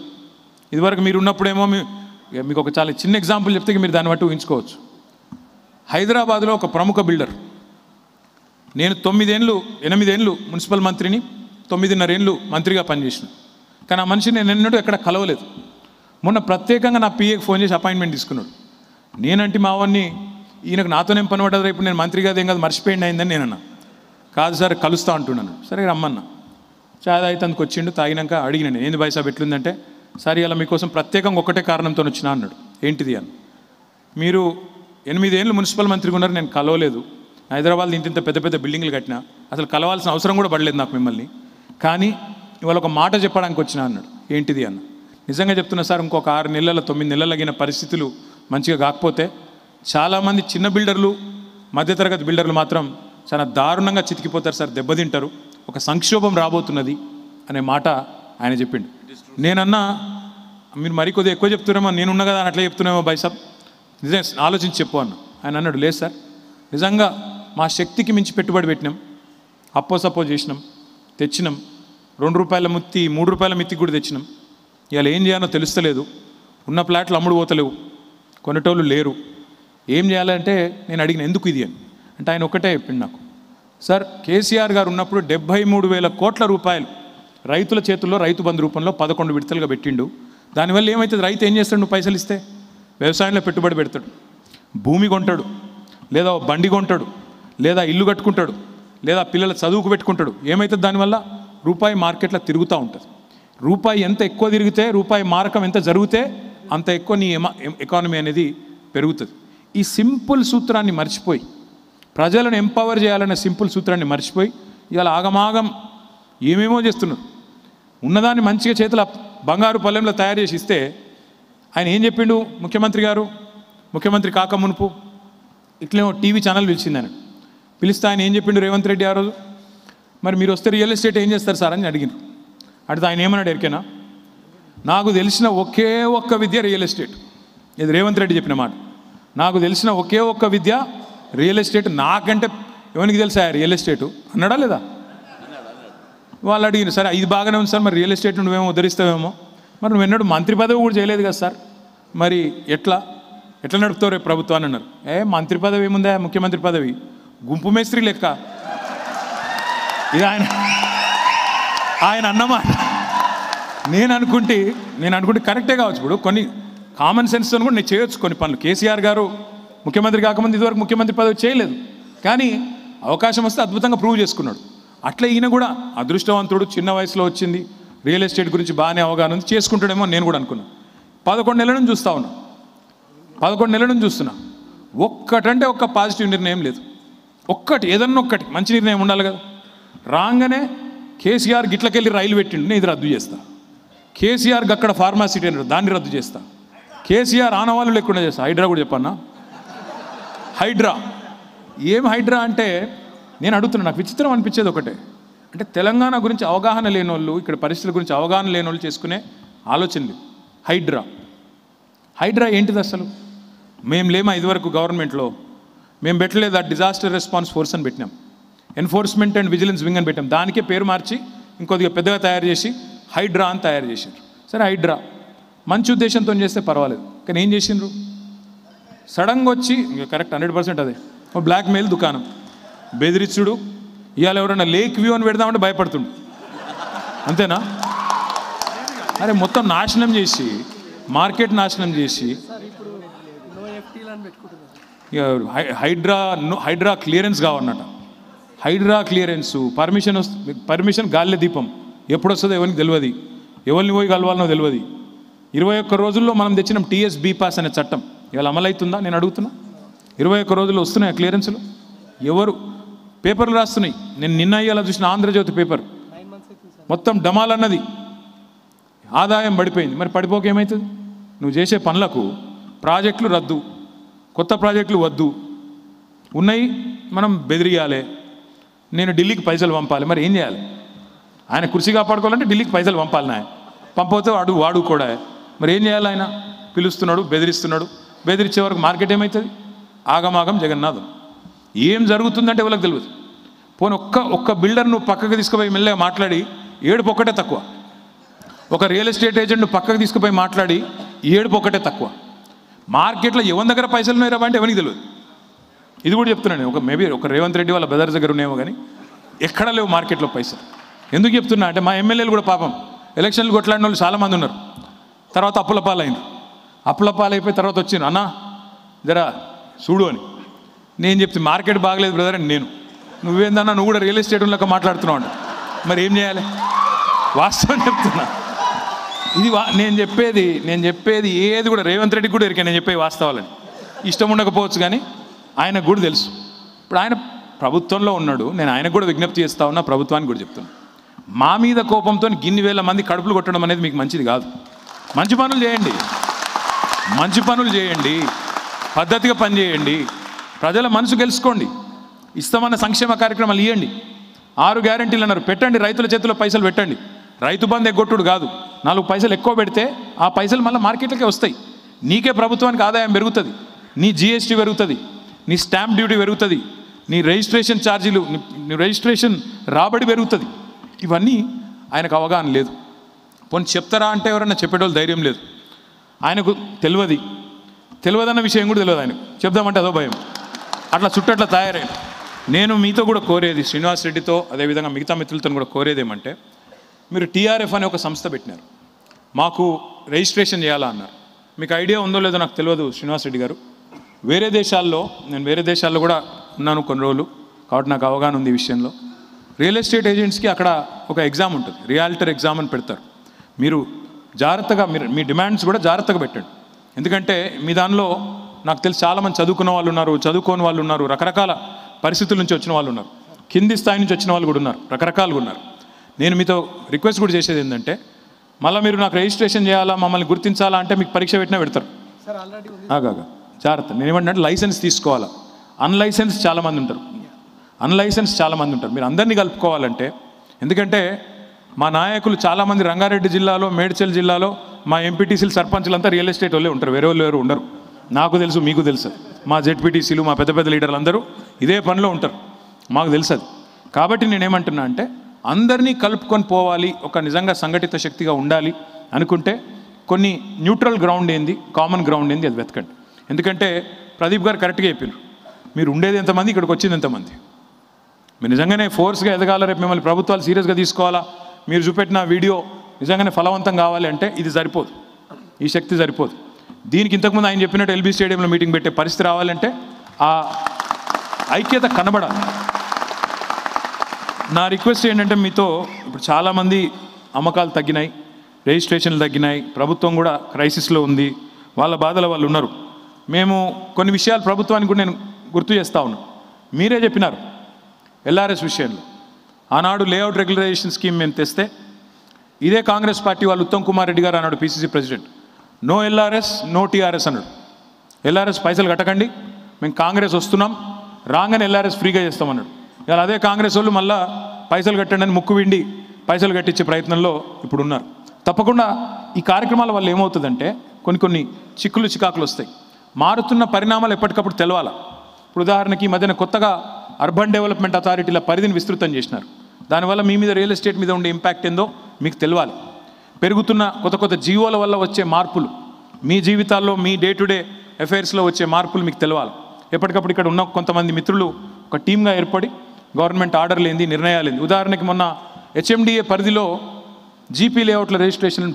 ఇదివరకు మీరు ఉన్నప్పుడేమో మీకు ఒక చాలా చిన్న ఎగ్జాంపుల్ చెప్తే మీరు దాన్ని బట్టి ఊహించుకోవచ్చు. హైదరాబాద్లో ఒక ప్రముఖ బిల్డర్, నేను 8 ఏళ్ళు మున్సిపల్ మంత్రిని, 9.5 ఏళ్ళు మంత్రిగా పనిచేసిన. కానీ ఆ మనిషిని నేను ఎన్నడూ ఎక్కడ కలవలేదు. మొన్న ప్రత్యేకంగా నా పిఏకి ఫోన్ చేసి అపాయింట్మెంట్ తీసుకున్నాడు. నేనంటే మా వాడిని, ఈయనకు నాతోనేం పని పడ్డది, ఇప్పుడు నేను మంత్రి కాదు ఏం కాదు మర్చిపోయింది అయిందని నేనన్నా. కాదు సార్ కలుస్తా అంటున్నాను. సరే రమ్మన్నా. చాయ్ తాగితందుకు వచ్చిండు. తాగినాక అడిగినాను, ఏంది బాయ్ సాబ్ ఎట్లుందంటే, సరే ఇలా మీకోసం ప్రత్యేకంగా ఒకటే కారణంతో వచ్చినా అన్నాడు. ఏంటిది అని. మీరు 8 ఏళ్ళు మున్సిపల్ మంత్రిగా ఉన్నారు, నేను కలవలేదు. హైదరాబాద్ ఇంత పెద్ద పెద్ద బిల్డింగ్లు కట్టినా, అసలు కలవాల్సిన అవసరం కూడా పడలేదు నాకు మిమ్మల్ని. కానీ ఇవాళ ఒక మాట చెప్పడానికి వచ్చినా అన్నాడు. ఏంటిది అన్న. నిజంగా చెప్తున్నా సార్, ఇంకొక 6 నెలల 9 నెలలగిన పరిస్థితులు మంచిగా కాకపోతే చాలామంది చిన్న బిల్డర్లు, మధ్యతరగతి బిల్డర్లు మాత్రం చాలా దారుణంగా చితికిపోతారు సార్, దెబ్బతింటారు. ఒక సంక్షోభం రాబోతున్నది అనే మాట ఆయన చెప్పిండు. నేనన్నా మీరు మరీ కొద్దిగా ఎక్కువ చెప్తున్నామో, నేనున్నా కదా అని అట్లా చెప్తున్నామో బైసాబ్, నిజంగా ఆలోచించి చెప్పు అన్న. ఆయన అన్నాడు, లేదు సార్, నిజంగా మా శక్తికి మించి పెట్టుబడి పెట్టినాం, అప్పో చేసినాం, తెచ్చినాం. 2 రూపాయల మిత్తి 3 రూపాయల మిత్తి కూడా తెచ్చినాం. ఇవాళ ఏం చేయాలో తెలుస్తలేదు. ఉన్న ప్లాట్లు అమ్ముడు పోతలేవు, కొనేటోళ్ళు లేరు. ఏం చేయాలంటే నేను అడిగిన ఎందుకు ఇది అని. అంటే ఆయన ఒక్కటే చెప్పిండు నాకు, సార్ కేసీఆర్ గారు ఉన్నప్పుడు 73,000 కోట్ల రూపాయలు రైతుల చేతుల్లో రైతు బంధు రూపంలో 11 విడతలుగా పెట్టిండు. దానివల్ల ఏమవుతుంది, రైతు ఏం చేస్తాడు, నువ్వు పైసలు ఇస్తే వ్యవసాయంలో పెట్టుబడి పెడతాడు, భూమి కొంటాడు, లేదా బండి కొంటాడు, లేదా ఇల్లు కట్టుకుంటాడు, లేదా పిల్లల చదువుకు పెట్టుకుంటాడు. ఏమవుతుంది దానివల్ల, రూపాయి మార్కెట్లో తిరుగుతూ ఉంటుంది. రూపాయి ఎంత ఎక్కువ తిరిగితే, రూపాయి మారకం ఎంత జరిగితే అంత ఎక్కువ నీ ఎకానమీ అనేది పెరుగుతుంది. ఈ సింపుల్ సూత్రాన్ని మర్చిపోయి, ప్రజలను ఎంపవర్ చేయాలనే సింపుల్ సూత్రాన్ని మర్చిపోయి ఇవాళ ఆగమాగం ఏమేమో చేస్తున్నారు. ఉన్నదాన్ని మంచిగా చేతుల బంగారు పల్లెంలో తయారు చేసి ఇస్తే ఆయన ఏం చెప్పిండు, ముఖ్యమంత్రి గారు ముఖ్యమంత్రి కాక మునుపు ఇట్లే టీవీ ఛానల్ పిలిచింది ఆయన. పిలిస్తే ఆయన ఏం చెప్పిండు రేవంత్ రెడ్డి ఆ రోజు, మరి మీరు వస్తే రియల్ ఎస్టేట్ ఏం చేస్తారు సార్ అని అడిగినారు. అడిగితే ఆయన ఏమన్నాడు ఎరికేనా, నాకు తెలిసిన ఒకే ఒక్క విద్య రియల్ ఎస్టేట్. ఇది రేవంత్ రెడ్డి చెప్పిన మాట. నాకు తెలిసిన ఒకే ఒక్క విద్య రియల్ ఎస్టేట్, నాకంటే ఎవరికి తెలుసా రియల్ ఎస్టేటు అన్నాడా లేదా. వాళ్ళు అడిగిన, సరే ఇది బాగానే ఉంది సార్, మరి రియల్ ఎస్టేట్ నువ్వేమో ఉద్ధరిస్తావేమో, మరి నువ్వు ఎన్నడూ మంత్రి పదవి కూడా చేయలేదు కదా సార్, మరి ఎట్లా నడుపుతావు రేపు ప్రభుత్వాన్ని అన్నారు. మంత్రి పదవి ఏముందా, ముఖ్యమంత్రి పదవి గుంపు మేస్త్రి లెక్క. ఇది ఆయన అన్నమాట. నేను అనుకుంటే కరెక్టే కావచ్చు. ఇప్పుడు కొన్ని కామన్ సెన్స్తో కూడా నేను చేయొచ్చు కొన్ని పనులు. కేసీఆర్ గారు ముఖ్యమంత్రి కాకముందు ఇదివరకు ముఖ్యమంత్రి పదవి చేయలేదు, కానీ అవకాశం వస్తే అద్భుతంగా ప్రూవ్ చేసుకున్నాడు. అట్లా ఈయన కూడా అదృష్టవంతుడు, చిన్న వయసులో వచ్చింది, రియల్ ఎస్టేట్ గురించి బాగానే అవగాహన ఉంది, చేసుకుంటాడేమో నేను కూడా అనుకున్నాను. 11 నెలల నుంచి చూస్తూ ఉన్నా, 11 నెలల నుంచి చూస్తున్నా. ఒక్కటంటే ఒక్క పాజిటివ్ నిర్ణయం లేదు. ఏదన్నా ఒక్కటి మంచి నిర్ణయం ఉండాలి కదా. రాగానే కేసీఆర్ గిట్లకెళ్ళి రైలు పెట్టిండు, నేను ఇది రద్దు చేస్తా. కేసీఆర్ అక్కడ ఫార్మాసిటీ అన్నాడు, దాన్ని రద్దు చేస్తా. కేసీఆర్ ఆనవాళ్ళు లేకుండా చేస్తా. హైడ్రా కూడా చెప్పన్నా, హైడ్రా ఏం హైడ్రా అంటే నేను అడుగుతున్నా, నాకు విచిత్రం అనిపించేది ఒకటే, అంటే తెలంగాణ గురించి అవగాహన లేని వాళ్ళు, ఇక్కడ పరిస్థితుల గురించి అవగాహన లేని వాళ్ళు చేసుకునే ఆలోచనలు. హైడ్రా ఏంటిది అసలు? మేము లేమా ఇదివరకు గవర్నమెంట్లో, మేము పెట్టలేదు. ఆ డిజాస్టర్ రెస్పాన్స్ ఫోర్స్ అని పెట్టినాం, ఎన్ఫోర్స్మెంట్ అండ్ విజిలెన్స్ వింగ్ అని పెట్టాం. దానికే పేరు మార్చి ఇంకొద్దిగా పెద్దగా తయారు చేసి హైడ్రా అని తయారు చేశారు. సరే హైడ్రా మంచి ఉద్దేశంతో చేస్తే పర్వాలేదు, కానీ ఏం చేసిండ్రు, సడన్గా వచ్చి కరెక్ట్ 100% అదే బ్లాక్మెయిల్ దుకాణం, బెదిరించుడు. ఇవాళ ఎవరైనా లేక్ వ్యూ అని పెడదామంటే భయపడుతుండు, అంతేనా? అరే మొత్తం నాశనం చేసి, మార్కెట్ నాశనం చేసి, హైడ్రా క్లియరెన్స్ కావన్నట. హైడ్రా క్లియరెన్సు పర్మిషన్ గాలిలో దీపం ఎప్పుడు వస్తుందో ఎవరికి తెలియదు, ఎవరిని పోయి కలవాలనో తెలియదు. 21 రోజుల్లో మనం తెచ్చినాం టీఎస్ బీపాస్ అనే చట్టం. ఇవాళ అమలవుతుందా నేను అడుగుతున్నా? 21 రోజుల్లో వస్తున్నాయి క్లియరెన్సులు. ఎవరు పేపర్లు రాస్తున్నాయి? నేను నిన్న ఇవాళ చూసిన ఆంధ్రజ్యోతి పేపర్ మొత్తం డమాల్ అన్నది, ఆదాయం పడిపోయింది. మరి పడిపోక ఏమవుతుంది? నువ్వు చేసే పనులకు ప్రాజెక్టులు రద్దు, కొత్త ప్రాజెక్టులు వద్దు, ఉన్నాయి మనం బెదిరియాలి, నేను ఢిల్లీకి పైసలు పంపాలి. మరి ఏం చేయాలి? ఆయన కుర్చీ కాపాడుకోవాలంటే ఢిల్లీకి పైసలు పంపాలి. నా పంపకపోతే వాడు కూడా మరి ఏం చేయాలి? ఆయన పిలుస్తున్నాడు, బెదిరిస్తున్నాడు. బెదిరించే వరకు మార్కెట్ ఏమవుతుంది? ఆగమాగం జగన్నాథం. ఏం జరుగుతుందంటే ఎవరికి తెలియదు. పోనీ ఒక్క బిల్డర్ నువ్వు పక్కకు తీసుకుపోయి మెల్లగా మాట్లాడి ఏడుపు ఒక్కటే తక్కువ. ఒక రియల్ ఎస్టేట్ ఏజెంట్ పక్కకు తీసుకుపోయి మాట్లాడి ఏడుపు ఒక్కటే తక్కువ. మార్కెట్లో ఎవరి దగ్గర పైసలు ఉన్నాయో అంటే ఎవరికి తెలియదు. ఇది కూడా చెప్తున్నాను, మేబీ ఒక రేవంత్ రెడ్డి వాళ్ళ బ్రదర్స్ దగ్గర ఉన్నాయేమో, కానీ ఎక్కడ లేవు మార్కెట్లో పైసలు. ఎందుకు చెప్తున్నా అంటే మా ఎమ్మెల్యేలు కూడా పాపం ఎలక్షన్లు కొట్లాడిన వాళ్ళు చాలామంది ఉన్నారు. తర్వాత అప్పుల పాలైనారు. అప్పుల పాలైపోయి తర్వాత వచ్చిండ్రు, అన్నా జరా చూడు అని. నేను చెప్తే మార్కెట్ బాగలేదు బ్రదర్ అని నేను, నువ్వేందన్నా నువ్వు కూడా రియల్ ఎస్టేట్ లెక్క మాట్లాడుతున్నావు అంట. మరి ఏం చేయాలి? వాస్తవం చెప్తున్నా. ఇది నేను చెప్పేది ఏది కూడా రేవంత్ రెడ్డికి కూడా ఎరికే నేను చెప్పే వాస్తవాలని. ఇష్టం ఉండకపోవచ్చు కానీ ఆయనకు కూడా తెలుసు. ఇప్పుడు ఆయన ప్రభుత్వంలో ఉన్నాడు. నేను ఆయనకు కూడా విజ్ఞప్తి చేస్తా ఉన్నా, ప్రభుత్వానికి కూడా చెప్తున్నా, మా మీద కోపంతో గిన్ని వేల మంది కడుపులు కొట్టడం అనేది మీకు మంచిది కాదు. మంచి పనులు చేయండి, మంచి పనులు చేయండి, పద్ధతిగా పని చేయండి, ప్రజల మనసు గెలుచుకోండి, ఇస్తామన్న సంక్షేమ కార్యక్రమాలు ఇవ్వండి. 6 గ్యారెంటీలు అన్నారు, పెట్టండి, రైతుల చేతిలో పైసలు పెట్టండి. రైతు బంధు ఎగ్గొట్టుడు కాదు, 4 పైసలు ఎక్కువ పెడితే ఆ పైసలు మళ్ళీ మార్కెట్లకే వస్తాయి. నీకే ప్రభుత్వానికి ఆదాయం పెరుగుతుంది, నీ జిఎస్టీ పెరుగుతుంది, నీ స్టాంప్ డ్యూటీ పెరుగుతుంది, నీ రిజిస్ట్రేషన్ ఛార్జీలు, నీ రిజిస్ట్రేషన్ రాబడి పెరుగుతుంది. ఇవన్నీ ఆయనకు అవగాహన లేదు. పోనీ చెప్తారా అంటే ఎవరన్నా చెప్పేటోళ్ళు ధైర్యం లేదు. ఆయనకు తెలియదన్న విషయం కూడా తెలియదు ఆయనకు. చెప్దామంటే అదో భయం. అట్లా చుట్టట్లా తయారైన. నేను మీతో కూడా కోరేది, శ్రీనివాస్ రెడ్డితో అదేవిధంగా మిగతా మిత్రులతో కూడా కోరేది ఏమంటే, మీరు టీఆర్ఎఫ్ అనే ఒక సంస్థ పెట్టినారు, మాకు రిజిస్ట్రేషన్ చేయాలా అన్నారు. మీకు ఐడియా ఉందో లేదో నాకు తెలియదు శ్రీనివాస్ రెడ్డి గారు. నేను వేరే దేశాల్లో కూడా ఉన్నాను కొన్ని రోజులు, కాబట్టి నాకు అవగాహన ఉంది ఈ విషయంలో. రియల్ ఎస్టేట్ ఏజెంట్స్కి అక్కడ ఒక ఎగ్జామ్ ఉంటుంది, రియాల్టర్ ఎగ్జామ్ అని పెడతారు. మీరు జాగ్రత్తగా మీ డిమాండ్స్ కూడా జాగ్రత్తగా పెట్టండి. ఎందుకంటే మీ దానిలో నాకు తెలిసి చాలామంది చదువుకున్న వాళ్ళు ఉన్నారు, చదువుకోని వాళ్ళు ఉన్నారు, రకరకాల పరిస్థితుల నుంచి వచ్చిన వాళ్ళు ఉన్నారు, కింది స్థాయి నుంచి వచ్చిన వాళ్ళు కూడా ఉన్నారు, రకరకాలుగా ఉన్నారు. నేను మీతో రిక్వెస్ట్ కూడా చేసేది ఏంటంటే, మళ్ళీ మీరు నాకు రిజిస్ట్రేషన్ చేయాలా, మమ్మల్ని గుర్తించాలా అంటే మీకు పరీక్ష పెట్టినా పెడతారు. జాగ్రత్త. నేను ఏమంటే లైసెన్స్ తీసుకోవాలా. అన్లైసెన్స్ చాలామంది ఉంటారు, మీరు అందరినీ కలుపుకోవాలంటే. ఎందుకంటే మా నాయకులు చాలామంది రంగారెడ్డి జిల్లాలో, మేడ్చల్ జిల్లాలో మా ఎంపీటీసీలు, సర్పంచ్లు అంతా రియల్ ఎస్టేట్ వాళ్ళే ఉంటారు, వేరే వాళ్ళు ఎవరు ఉండరు. నాకు తెలుసు, మీకు తెలుసు. మా జెడ్పీటీసీలు, మా పెద్ద లీడర్లు అందరూ ఇదే పనిలో ఉంటారు, మాకు తెలుసు. కాబట్టి నేనేమంటున్నా అంటే, అందరినీ కలుపుకొని పోవాలి, ఒక నిజంగా సంఘటిత శక్తిగా ఉండాలి అనుకుంటే కొన్ని న్యూట్రల్ గ్రౌండ్ ఏంది, కామన్ గ్రౌండ్ ఏంది, అది వెతకండి. ఎందుకంటే ప్రదీప్ గారు కరెక్ట్గా చెప్పారు, మీరు ఉండేది ఎంతమంది, ఇక్కడికి వచ్చింది ఎంతమంది. మీరు నిజంగానే ఫోర్స్గా ఎదగాల, రేపు మిమ్మల్ని ప్రభుత్వాలు సీరియస్గా తీసుకోవాలా, మీరు చూపెట్టిన వీడియో నిజంగానే ఫలవంతం కావాలి అంటే ఇది సరిపోదు, ఈ శక్తి సరిపోదు. దీనికి ఇంతకుముందు ఆయన చెప్పినట్టు ఎల్బీ స్టేడియంలో మీటింగ్ పెట్టే పరిస్థితి రావాలంటే ఆ ఐక్యత కనబడాలి. నా రిక్వెస్ట్ ఏంటంటే, మీతో ఇప్పుడు చాలామంది అమ్మకాలు తగ్గినాయి, రిజిస్ట్రేషన్లు తగ్గినాయి, ప్రభుత్వం కూడా క్రైసిస్లో ఉంది, వాళ్ళ బాధల వాళ్ళు ఉన్నారు. మేము కొన్ని విషయాలు ప్రభుత్వానికి కూడా నేను గుర్తు చేస్తూ ఉన్నాను. మీరే చెప్పినారు ఎల్ఆర్ఎస్ విషయంలో, ఆనాడు లేఅవుట్ రెగ్యులరైజేషన్ స్కీమ్ మేము తెస్తే ఇదే కాంగ్రెస్ పార్టీ వాళ్ళు, ఉత్తమ్ కుమార్ రెడ్డి గారు అన్నాడు, PCC president, no LRS no TRS అన్నాడు. ఎల్ఆర్ఎస్ పైసలు కట్టకండి, మేము కాంగ్రెస్ వస్తున్నాం, రాగానే ఎల్ఆర్ఎస్ ఫ్రీగా చేస్తామన్నాడు. ఇలా అదే కాంగ్రెస్ వాళ్ళు మళ్ళీ పైసలు కట్టండి అని ముక్కు విండి పైసలు కట్టించే ప్రయత్నంలో ఇప్పుడు ఉన్నారు. తప్పకుండా ఈ కార్యక్రమాల వల్ల ఏమవుతుందంటే కొన్ని చికాకులు వస్తాయి. మారుతున్న పరిణామాలు ఎప్పటికప్పుడు తెలవాలా. ఇప్పుడు ఉదాహరణకి ఈ మధ్యన కొత్తగా అర్బన్ డెవలప్మెంట్ అథారిటీల పరిధిని విస్తృతం చేసినారు. దానివల్ల మీ మీద రియల్ ఎస్టేట్ మీద ఉండే ఇంపాక్ట్ ఏందో మీకు తెలవాలి. పెరుగుతున్న కొత్త జీవోల వల్ల వచ్చే మార్పులు, మీ జీవితాల్లో, మీ డే టు డే అఫైర్స్లో వచ్చే మార్పులు మీకు తెలవాలి. ఎప్పటికప్పుడు ఇక్కడ ఉన్న కొంతమంది మిత్రులు ఒక టీమ్గా ఏర్పడి గవర్నమెంట్ ఆర్డర్లు ఏంది, నిర్ణయాలు ఏంది. ఉదాహరణకి మొన్న హెచ్ఎండిఏ పరిధిలో జీపీ లేఅవుట్ల రిజిస్ట్రేషన్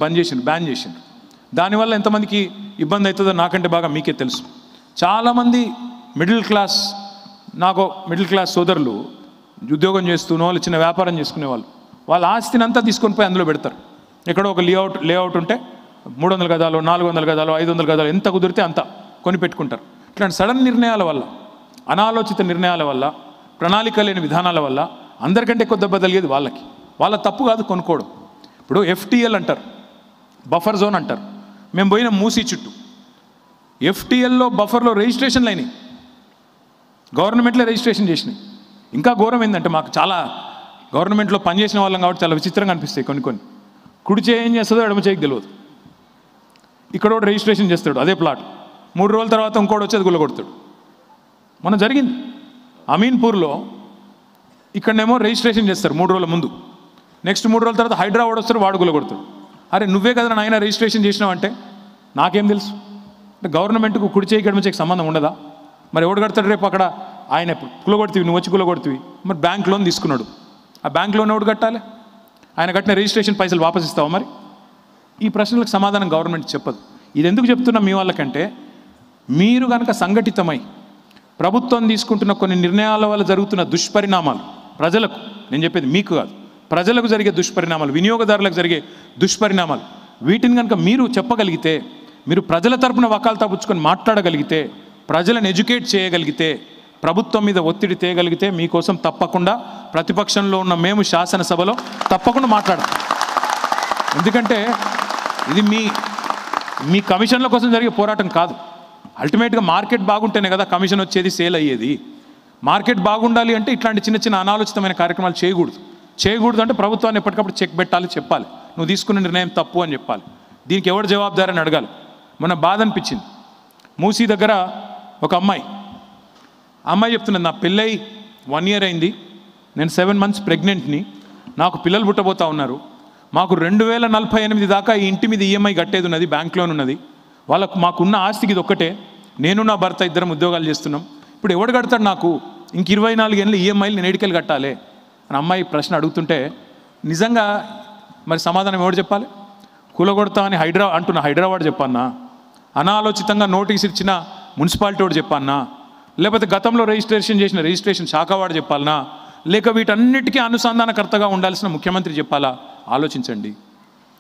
బ్యాన్ చేసిండు. దానివల్ల ఎంతమందికి ఇబ్బంది అవుతుందో నాకంటే బాగా మీకే తెలుసు. చాలామంది మిడిల్ క్లాస్ సోదరులు ఉద్యోగం చేస్తూనో వాళ్ళు చిన్న వ్యాపారం చేసుకునేవాళ్ళు, వాళ్ళ ఆస్తిని అంతా తీసుకొని పోయి అందులో పెడతారు. ఎక్కడో ఒక లేఅవుట్ ఉంటే 300 గదాలు, 400 గదాలు, 500 గదాలు ఎంత కుదిరితే అంత కొని పెట్టుకుంటారు. ఇట్లాంటి సడన్ నిర్ణయాల వల్ల, అనాలోచిత నిర్ణయాల వల్ల, ప్రణాళిక లేని విధానాల వల్ల అందరికంటే ఎక్కువ దెబ్బ తగిలేది వాళ్ళకి. వాళ్ళ తప్పు కాదు కొనుక్కోవడం. ఇప్పుడు FTL అంటారు, బఫర్ జోన్ అంటారు. మేము పోయిన మూసీ చుట్టూ FTLలో బఫర్లో రిజిస్ట్రేషన్లు అయినాయి, గవర్నమెంట్లో రిజిస్ట్రేషన్ చేసినాయి. ఇంకా ఘోరం ఏంటంటే, మాకు చాలా గవర్నమెంట్లో పనిచేసిన వాళ్ళం కాబట్టి చాలా విచిత్రంగా అనిపిస్తాయి కొన్ని. కుడి చేయి ఏం చేస్తుందో ఎడమ చేయికి తెలియదు. ఇక్కడ కూడా రిజిస్ట్రేషన్ చేస్తాడు అదే ప్లాట్, 3 రోజుల తర్వాత ఇంకోటి వచ్చేది గుల్లగొడతాడు. మొన్న జరిగింది అమీన్పూర్లో, ఇక్కడనేమో రిజిస్ట్రేషన్ చేస్తారు 3 రోజుల ముందు, నెక్స్ట్ 3 రోజుల తర్వాత హైదరాబాద్ వస్తారు, వాడు గుల్లగొడతాడు. అరే నువ్వే కదా నాయన రిజిస్ట్రేషన్ చేసినావంటే నాకేం తెలుసు? అంటే గవర్నమెంట్కు కుడి చేయి ఎడమ చేయికి సంబంధం ఉండదా? మరి ఎవడు కడతాడు రేపు? అక్కడ ఆయన కుల్లగొడుతుంది, నువ్వు వచ్చి కుల్లగొడుతుంది. మరి బ్యాంక్ లోన్ తీసుకున్నాడు, ఆ బ్యాంక్ లోన్ ఎవడు కట్టాలి? ఆయన కట్టిన రిజిస్ట్రేషన్ పైసలు వాపస్ ఇస్తావా? మరి ఈ ప్రశ్నలకు సమాధానం గవర్నమెంట్ చెప్పదు. ఇది ఎందుకు చెప్తున్నా మీ వాళ్ళకంటే, మీరు కనుక సంఘటితమై ప్రభుత్వం తీసుకుంటున్న కొన్ని నిర్ణయాల వల్ల జరుగుతున్న దుష్పరిణామాలు, ప్రజలకు, నేను చెప్పేది మీకు కాదు, ప్రజలకు జరిగే దుష్పరిణామాలు, వినియోగదారులకు జరిగే దుష్పరిణామాలు, వీటిని కనుక మీరు చెప్పగలిగితే, మీరు ప్రజల తరపున వకాల్తా పుచ్చుకొని మాట్లాడగలిగితే, ప్రజలను ఎడ్యుకేట్ చేయగలిగితే, ప్రభుత్వం మీద ఒత్తిడి తేగలిగితే మీకోసం తప్పకుండా ప్రతిపక్షంలో ఉన్న మేము శాసనసభలో తప్పకుండా మాట్లాడతాం. ఎందుకంటే ఇది మీ కమిషన్ల కోసం జరిగే పోరాటం కాదు. అల్టిమేట్గా మార్కెట్ బాగుంటేనే కదా కమిషన్ వచ్చేది, సేల్ అయ్యేది. మార్కెట్ బాగుండాలి అంటే ఇట్లాంటి చిన్న చిన్న అనాలోచితమైన కార్యక్రమాలు చేయకూడదు అంటే ప్రభుత్వాన్ని ఎప్పటికప్పుడు చెక్ పెట్టాలి, చెప్పాలి నువ్వు తీసుకున్న నిర్ణయం తప్పు అని చెప్పాలి. దీనికి ఎవరు జవాబుదారని అడగాలి. మన బాధ అనిపించింది. మూసీ దగ్గర ఒక అమ్మాయి చెప్తున్నది, నా పెళ్ళై 1 year అయింది, నేను 7 months ప్రెగ్నెంట్ని, నాకు పిల్లలు పుట్టబోతా ఉన్నారు, మాకు 2048 దాకా ఈ ఇంటి మీద ఈఎంఐ కట్టేది ఉన్నది, బ్యాంక్ లోన్ ఉన్నది, మాకున్న ఆస్తికి ఇది ఒక్కటే, నేను నా భర్త ఇద్దరం ఉద్యోగాలు చేస్తున్నాం, ఇప్పుడు ఎవడు కడతాడు నాకు, ఇంక 24 ఏళ్ళు ఈఎంఐలు నేను ఎడికెళ్ళి కట్టాలి అని అమ్మాయి ప్రశ్న అడుగుతుంటే నిజంగా మరి సమాధానం ఎవడు చెప్పాలి? కూలగొడతా అని హైదరాబాద్ చెప్పన్నా, అనాలోచితంగా నోటీస్ ఇచ్చిన మున్సిపాలిటీ వాడు చెప్పన్నా, లేకపోతే గతంలో రిజిస్ట్రేషన్ చేసిన రిజిస్ట్రేషన్ శాఖ వాడు చెప్పాలనా, లేక వీటన్నిటికీ అనుసంధానకర్తగా ఉండాల్సిన ముఖ్యమంత్రి చెప్పాలా? ఆలోచించండి.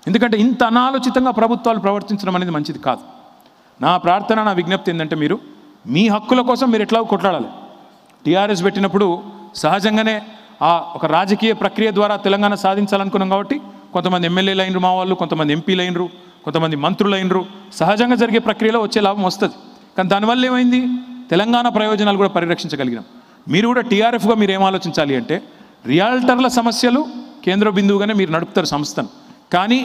ఎందుకంటే ఇంత అనాలోచితంగా ప్రభుత్వాలు ప్రవర్తించడం అనేది మంచిది కాదు. నా ప్రార్థన, నా విజ్ఞప్తి ఏంటంటే మీరు మీ హక్కుల కోసం మీరు ఎట్లా కొట్లాడాలి. టీఆర్ఎస్ పెట్టినప్పుడు సహజంగానే ఒక రాజకీయ ప్రక్రియ ద్వారా తెలంగాణ సాధించాలనుకున్నాం కాబట్టి కొంతమంది ఎమ్మెల్యేలు అయినరు మా వాళ్ళు, కొంతమంది ఎంపీలు అయినరు, కొంతమంది మంత్రులు అయినరు. సహజంగా జరిగే ప్రక్రియలో వచ్చే లాభం వస్తుంది. కానీ దానివల్ల ఏమైంది? తెలంగాణ ప్రయోజనాలు కూడా పరిరక్షించగలిగినాం. మీరు కూడా టీఆర్ఎఫ్గా మీరు ఏం ఆలోచించాలి అంటే రియాల్టర్ల సమస్యలు కేంద్ర బిందువుగానే మీరు నడుపుతారు సంస్థను, కానీ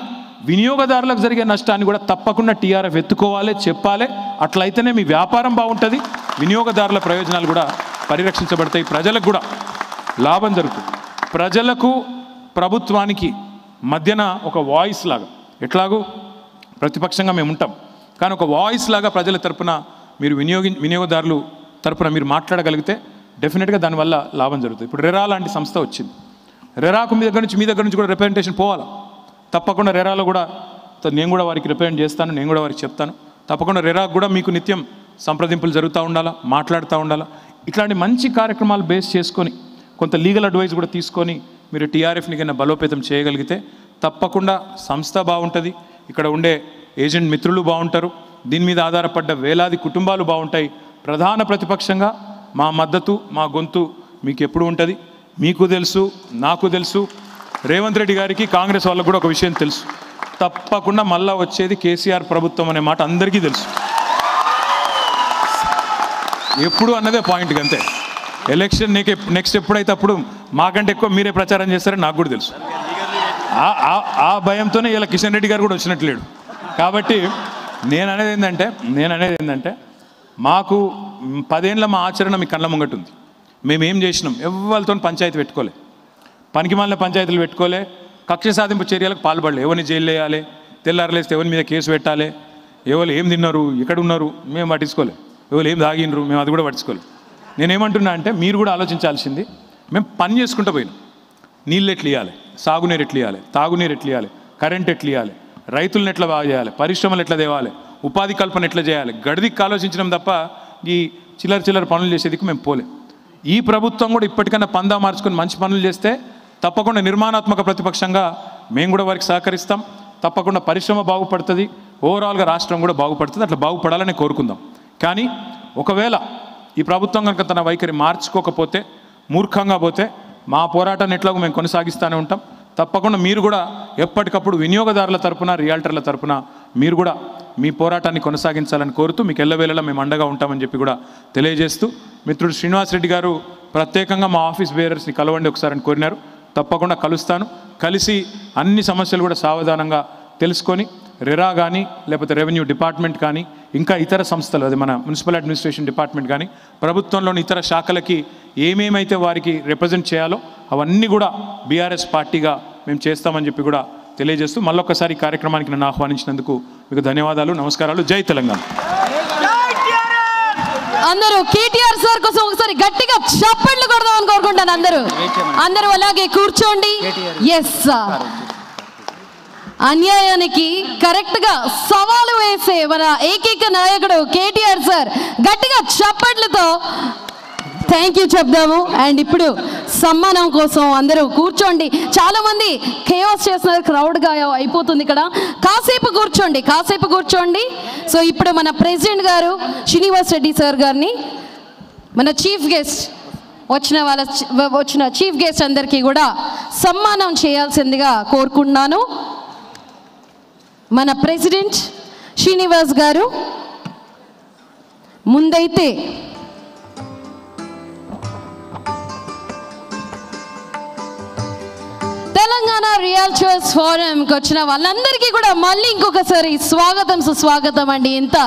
వినియోగదారులకు జరిగే నష్టాన్ని కూడా తప్పకుండా టీఆర్ఎఫ్ ఎత్తుకోవాలి, చెప్పాలి. అట్లయితేనే మీ వ్యాపారం బాగుంటుంది, వినియోగదారుల ప్రయోజనాలు కూడా పరిరక్షించబడతాయి, ప్రజలకు కూడా లాభం జరుగుతుంది. ప్రజలకు ప్రభుత్వానికి మధ్యన ఒక వాయిస్ లాగా, ఎట్లాగూ ప్రతిపక్షంగా మేము ఉంటాం, కానీ ఒక వాయిస్ లాగా ప్రజల తరపున మీరు వినియోగదారులు తరపున మీరు మాట్లాడగలిగితే డెఫినెట్గా దానివల్ల లాభం జరుగుతుంది. ఇప్పుడు రెరా లాంటి సంస్థ వచ్చింది. రెరాకు మీ దగ్గర నుంచి కూడా రిప్రజెంటేషన్ పోవాలా తప్పకుండా. రెరాలో కూడా నేను కూడా వారికి రిప్రజెంట్ చేస్తాను, నేను కూడా వారికి చెప్తాను. తప్పకుండా రెరాకు కూడా మీకు నిత్యం సంప్రదింపులు జరుగుతూ ఉండాలా, మాట్లాడుతూ ఉండాలా. ఇట్లాంటి మంచి కార్యక్రమాలు బేస్ చేసుకొని కొంత లీగల్ అడ్వైస్ కూడా తీసుకొని మీరు టీఆర్ఎఫ్ని కన్నా బలోపేతం చేయగలిగితే తప్పకుండా సంస్థ బాగుంటుంది, ఇక్కడ ఉండే ఏజెంట్ మిత్రులు బాగుంటారు, దీని మీద ఆధారపడ్డ వేలాది కుటుంబాలు బాగుంటాయి. ప్రధాన ప్రతిపక్షంగా మా మద్దతు, మా గొంతు మీకు ఎప్పుడు ఉంటుంది. మీకు తెలుసు, నాకు తెలుసు, రేవంత్ రెడ్డి గారికి కాంగ్రెస్ వాళ్ళకు కూడా ఒక విషయం తెలుసు, తప్పకుండా మళ్ళా వచ్చేది కేసీఆర్ ప్రభుత్వం అనే మాట అందరికీ తెలుసు. ఎప్పుడు అన్నదే పాయింట్ అంతే. ఎలక్షన్ నెక్స్ట్ ఎప్పుడైతే అప్పుడు మాకంటే ఎక్కువ మీరే ప్రచారం చేస్తారని నాకు కూడా తెలుసు. ఆ భయంతోనే ఇలా కిషన్ రెడ్డి గారు కూడా వచ్చినట్లేడు. కాబట్టి నేను అనేది ఏంటంటే మాకు 10 ఏళ్ళ మా ఆచరణ మీ కళ్ళ ముంగట ఉంది. మేమేం చేసినాం? ఎవరితో పంచాయతీ పెట్టుకోలే, పనికిమాలిన పంచాయతీలు పెట్టుకోలే, కక్ష సాధింపు చర్యలకు పాల్పడలే. ఎవరిని జైలు వేయాలి, తెల్లారలేస్తే ఎవరి మీద కేసు పెట్టాలి, ఎవరు ఏం తిన్నారు, ఎక్కడ ఉన్నారు మేము పట్టించుకోలే, ఎవరు ఏం తాగినరు మేము అది కూడా పట్టించుకోలేదు. నేనేమంటున్నా అంటే మీరు కూడా ఆలోచించాల్సింది, మేము పని చేసుకుంటూ పోయినాం. నీళ్ళు ఎట్లు ఇవ్వాలి, సాగునీరు ఎట్లు ఇవ్వాలి, తాగునీరు ఎట్లు ఇవ్వాలి, కరెంట్ ఎట్లు ఇవ్వాలి, రైతులను ఎట్లా బాగా చేయాలి, పరిశ్రమలు ఎట్లా తేవాలి, ఉపాధి కల్పన ఎట్లా చేయాలి, గడిదికి ఆలోచించడం తప్ప ఈ చిల్లర పనులు చేసేందుకు మేము పోలే. ఈ ప్రభుత్వం కూడా ఇప్పటికైనా పందా మార్చుకొని మంచి పనులు చేస్తే తప్పకుండా నిర్మాణాత్మక ప్రతిపక్షంగా మేము కూడా వారికి సహకరిస్తాం. తప్పకుండా పరిశ్రమ బాగుపడుతుంది, ఓవరాల్గా రాష్ట్రం కూడా బాగుపడుతుంది. అట్లా బాగుపడాలని కోరుకుందాం. కానీ ఒకవేళ ఈ ప్రభుత్వం కనుక తన వైఖరి మార్చుకోకపోతే, మూర్ఖంగా పోతే మా పోరాటాన్ని ఎట్లాగో మేము కొనసాగిస్తూనే ఉంటాం. తప్పకుండా మీరు కూడా ఎప్పటికప్పుడు వినియోగదారుల తరపున, రియాల్టర్ల తరపున మీరు కూడా మీ పోరాటాన్ని కొనసాగించాలని కోరుతూ మీకు ఎల్లవేళలా మేము అండగా ఉంటామని చెప్పి కూడా తెలియజేస్తూ, మిత్రుడు శ్రీనివాస్ రెడ్డి గారు ప్రత్యేకంగా మా ఆఫీస్ బేరర్స్ని కలవండి ఒకసారి అని కోరినారు. తప్పకుండా కలుస్తాను. కలిసి అన్ని సమస్యలు కూడా సావధానంగా తెలుసుకొని రెరా కానీ, లేకపోతే రెవెన్యూ డిపార్ట్మెంట్ కానీ, ఇంకా ఇతర సంస్థలు, అది మన మున్సిపల్ అడ్మినిస్ట్రేషన్ డిపార్ట్మెంట్ కానీ, ప్రభుత్వంలోని ఇతర శాఖలకి ఏమేమైతే వారికి రిప్రజెంట్ చేయాలో అవన్నీ కూడా బీఆర్ఎస్ పార్టీగా మేము చేస్తామని చెప్పి కూడా తెలియజేస్తూ మళ్ళొక్కసారి ఈ కార్యక్రమానికి నన్ను ఆహ్వానించినందుకు మీకు ధన్యవాదాలు, నమస్కారాలు. జై తెలంగాణ. అందరూ కేటీఆర్ సార్ కోసం ఒకసారి గట్టిగా చప్పట్లు కొడదామని కోరుకుంటాను. అందరూ అలాగే కూర్చోండి. ఎస్, అన్యాయానికి కరెక్ట్ గా సవాలు వేసే మన ఏకైక నాయకుడు కేటీఆర్ సార్. గట్టిగా చప్పట్లతో థ్యాంక్ యూ చెప్దాము. అండ్ ఇప్పుడు సమ్మానం కోసం అందరూ కూర్చోండి. చాలా మంది కేవాస్ చేస్తున్నారు, క్రౌడ్గా అయిపోతుంది ఇక్కడ. కాసేపు కూర్చోండి. సో ఇప్పుడు మన ప్రెసిడెంట్ గారు శ్రీనివాస్ రెడ్డి సార్ గారిని మన చీఫ్ గెస్ట్ వచ్చిన చీఫ్ గెస్ట్ అందరికీ కూడా సన్మానం చేయాల్సిందిగా కోరుకుంటున్నాను. మన ప్రెసిడెంట్ శ్రీనివాస్ గారు ముందైతే తెలంగాణ రియల్టర్స్ ఫోరంకి వచ్చిన వాళ్ళందరికీ కూడా మళ్ళీ ఇంకొకసారి స్వాగతం సుస్వాగతం అండి. ఇంత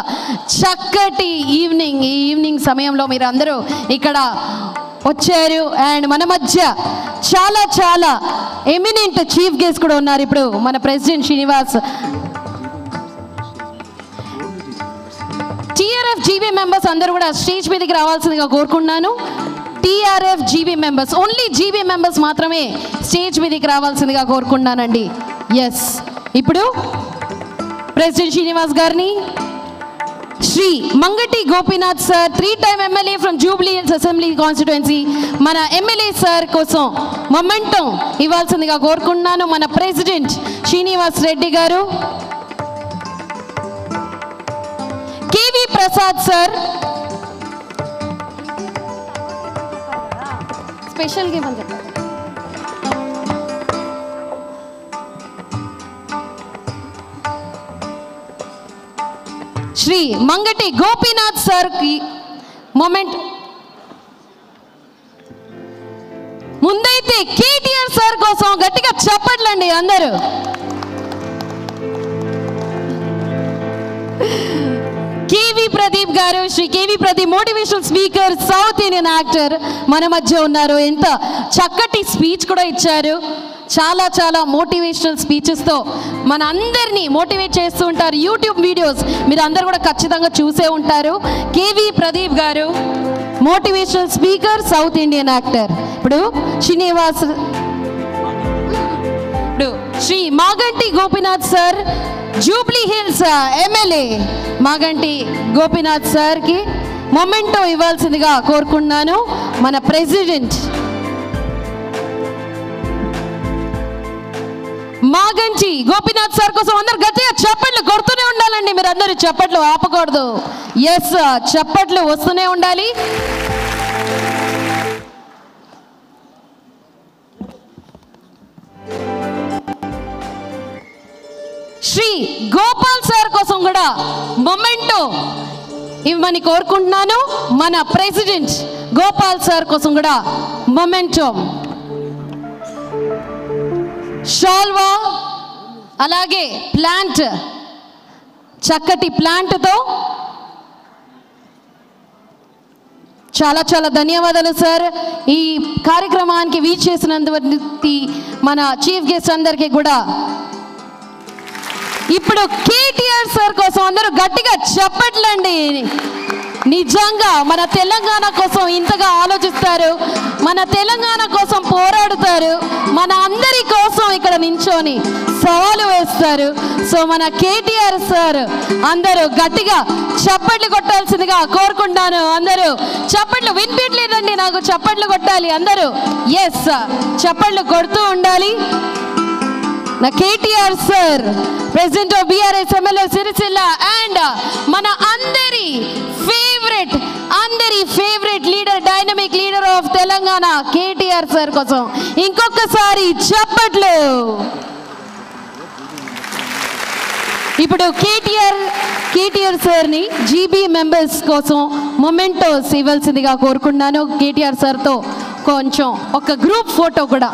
చక్కటి ఈవినింగ్ సమయంలో మీరు అందరూ ఇక్కడ వచ్చారు. అండ్ మన మధ్య చాలా చాలా ఎమినెంట్ చీఫ్ గెస్ట్ కూడా ఉన్నారు. ఇప్పుడు మన president Srinivas, TRF GB members అందరూ కూడా స్టేజ్ మీదకి రావాల్సిందిగా కోరుకున్నాను. TRF GB members, only GB members మాత్రమే స్టేజ్ మీదకి రావాల్సిందిగా కోరుకున్నానండి. ఎస్, ఇప్పుడు ప్రెసిడెంట్ శ్రీనివాస్ గారిని Shri Maganti Gopinath sir, 3 time MLA from Jubilee Hills assembly constituency, మన ఎమ్మెల్యే సార్ కోసం మొమెంటం ఇవ్వాల్సిందిగా కోరుకున్నాను. మన ప్రెసిడెంట్ శ్రీనివాస్ రెడ్డి గారు, KV Prasad sir, special give అని చెప్పారు. శ్రీ మంగటి గోపీనాథ్ సార్ కి మొమెంట్. ముందైతే కేటీఆర్ సార్ కోసం గట్టిగా చప్పట్లండి అందరూ. కేవి ప్రదీప్ గారు, Shri KV Pradeep motivational speaker, south Indian actor మన మధ్య ఉన్నారు. ఎంత చక్కటి స్పీచ్ కూడా ఇచ్చారు. చాలా చాలా మోటివేషనల్ స్పీచెస్తో మన అందరినీ మోటివేట్ చేస్తూ ఉంటారు. యూట్యూబ్ వీడియోస్ మీరు అందరు కూడా ఖచ్చితంగా చూసే ఉంటారు. కేవి ప్రదీప్ గారు motivational speaker, south Indian actor. ఇప్పుడు శ్రీ మాగంటి గోపీనాథ్ సార్, జూబ్లీ హిల్స్ ఎమ్మెల్యే మాగంటి గోపీనాథ్ సార్కి మొమెంటో ఇవ్వాల్సిందిగా కోరుకున్నాను. మన ప్రెసిడెంట్ మాగంటి గోపీనాథ్ సార్ కోసం అందరు గట్టిగా చప్పట్లు కొడుతూనే ఉండాలండి. మీరు అందరూ చప్పట్లు ఆపకూడదు. ఎస్, చప్పట్లు వస్తూనే ఉండాలి. శ్రీ గోపాల్ సార్ కోసం కూడా మొమెంటో ఇవ్వమని కోరుకుంటున్నాను. మన ప్రెసిడెంట్ గోపాల్ సార్ కోసం కూడా మొమెంటో, షాల్వా, అలాగే ప్లాంట్, చక్కటి ప్లాంట్తో. చాలా చాలా ధన్యవాదాలు సార్. ఈ కార్యక్రమానికి వీచేసినందుకు మన చీఫ్ గెస్ట్ అందరికీ కూడా. ఇప్పుడు కేటీఆర్ సార్ కోసం అందరూ గట్టిగా చప్పట్లండి. నిజంగా మన తెలంగాణ కోసం ఇంతగా ఆలోచిస్తారు, మన తెలంగాణ కోసం పోరాడుతారు, మన అందరి కోసం ఇక్కడ నించొని సవాలు వేస్తారు. సో మన కేటీఆర్ సార్ అందరూ గట్టిగా చప్పట్లు కొట్టాల్సిందిగా కోరుకుంటాను. అందరూ చప్పట్లు వినిపించలేదండి, నాకు చప్పట్లు కొట్టాలి అందరూ. ఎస్, చప్పట్లు కొడుతూ ఉండాలి. నా KTR sir, president of BRS MLA Sircilla, and మన అందరి favourite leader, dynamic leader of Telangana KTR sir కోసం ఇంకొకసారి చప్పట్లు. ఇప్పుడు కేటీఆర్ సార్ని జీబీ మెంబర్స్ కోసం మొమెంటోస్ ఇవ్వాల్సిందిగా కోరుకున్నాను. కేటీఆర్ సార్తో కొంచెం ఒక గ్రూప్ ఫోటో కూడా.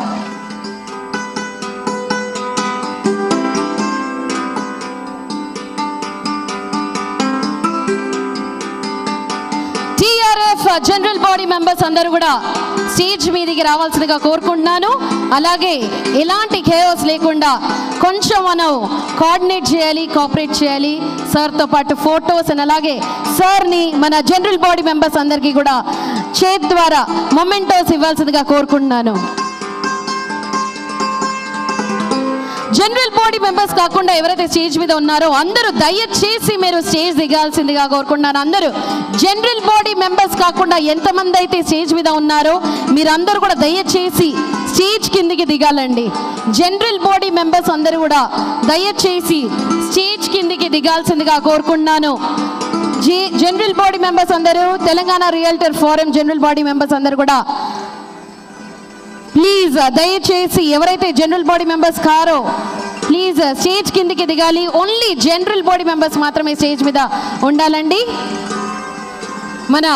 టీఆర్ఎఫ్ జనరల్ బాడీ మెంబర్స్ అందరూ కూడా స్టేజ్ మీదకి రావాల్సిందిగా కోరుకుంటున్నాను. అలాగే ఎలాంటి కేయోస్ లేకుండా కొంచెం మనం కోఆర్డినేట్ చేయాలి, కోఆపరేట్ చేయాలి సార్తో పాటు. ఫోటోస్ అండ్ అలాగే సార్ని మన జనరల్ బాడీ మెంబర్స్ అందరికీ కూడా చేతి ద్వారా మొమెంటోస్ ఇవ్వాల్సిందిగా కోరుకుంటున్నాను. జనరల్ బాడీ మెంబర్స్ కాకుండా ఎవరైతే స్టేజ్ మీద ఉన్నారో అందరూ దయచేసి మీరు స్టేజ్ దిగాల్సిందిగా కోరుకుంటున్నాను. అందరూ జనరల్ బాడీ మెంబర్స్ కాకుండా ఎంతమంది అయితే స్టేజ్ మీద ఉన్నారో మీరందరూ కూడా దయచేసి స్టేజ్ కిందికి దిగాలండి. జనరల్ బాడీ మెంబర్స్ అందరూ కూడా దయచేసి స్టేజ్ కిందికి దిగాల్సిందిగా కోరుకుంటున్నాను. జనరల్ బాడీ మెంబర్స్ అందరూ, Telangana realtor forum general body members అందరూ కూడా ప్లీజ్ దయచేసి ఎవరైతే జనరల్ బాడీ మెంబర్స్ కారో ప్లీజ్ స్టేజ్ కిందికి దిగాలి. ఓన్లీ జనరల్ బాడీ మెంబర్స్ మాత్రమే స్టేజ్ మీద ఉండాలండి. మన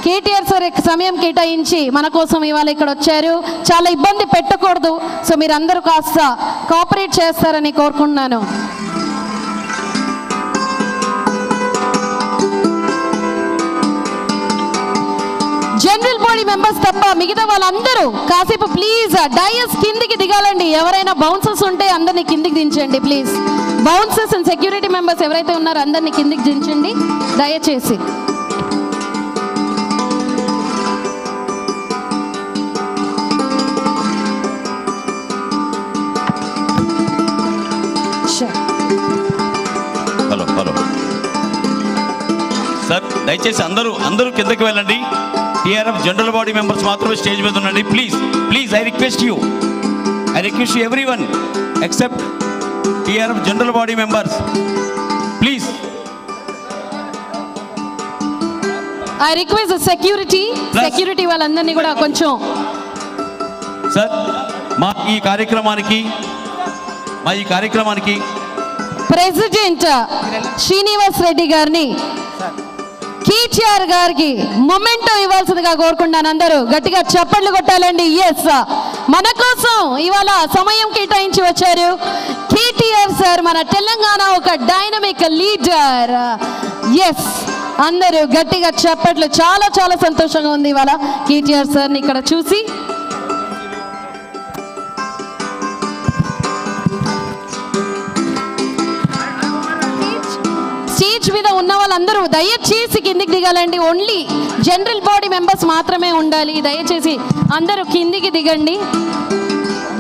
కేటీఆర్ సార్ సమయం కేటాయించి మన కోసం ఇవాళ ఇక్కడ వచ్చారు. చాలా ఇబ్బంది పెట్టకూడదు, సో మీరు అందరూ కాస్త కోఆపరేట్ చేస్తారని కోరుకుంటున్నాను. జనరల్ బాడీ మెంబర్స్ తప్ప మిగతా వాళ్ళందరూ కాసేపు ప్లీజ్ డయస్ కిందికి దిగాలండి. ఎవరైనా బౌన్సర్స్ ఉంటే అందరినీ కిందికి దించండి please. Bouncers and security members ఎవరైతే ఉన్నారో అందరినీ కిందికి దించండి దయచేసి. హలో సార్, దయచేసి అందరూ కిందకి వెళ్ళండి. టీఆర్ఎఫ్ జనరల్ బాడీ మెంబర్స్ మాత్రమే స్టేజ్ మీద ఉండండి. Please I request you every one except TRF general body members please. I request security వాళ్ళందరినీ కూడా కొంచెం. సార్ మా ఈ కార్యక్రమానికి ప్రెసిడెంట్ శ్రీనివాస్ రెడ్డి గారిని, కేటీఆర్ గారికి మొమెంటో ఇవ్వాల్సిందిగా కోరుకుంటున్నాను. అందరూ గట్టిగా చప్పట్లు కొట్టాలండి. ఎస్, మన కోసం ఇవాళ సమయం కేటాయించి వచ్చారు కేటీఆర్ సార్, మన తెలంగాణ ఒక డైనమిక్ లీడర్. ఎస్, అందరూ గట్టిగా చప్పట్లు. చాలా చాలా సంతోషంగా ఉంది ఇవాళ కేటీఆర్ సార్ని ఇక్కడ చూసి. స్టేజ్ మీద ఉన్న వాళ్ళందరూ దయచేసి కిందికి దిగాలండి. ఓన్లీ జనరల్ బాడీ మెంబర్స్ మాత్రమే ఉండాలి. దయచేసి అందరూ కిందికి దిగండి.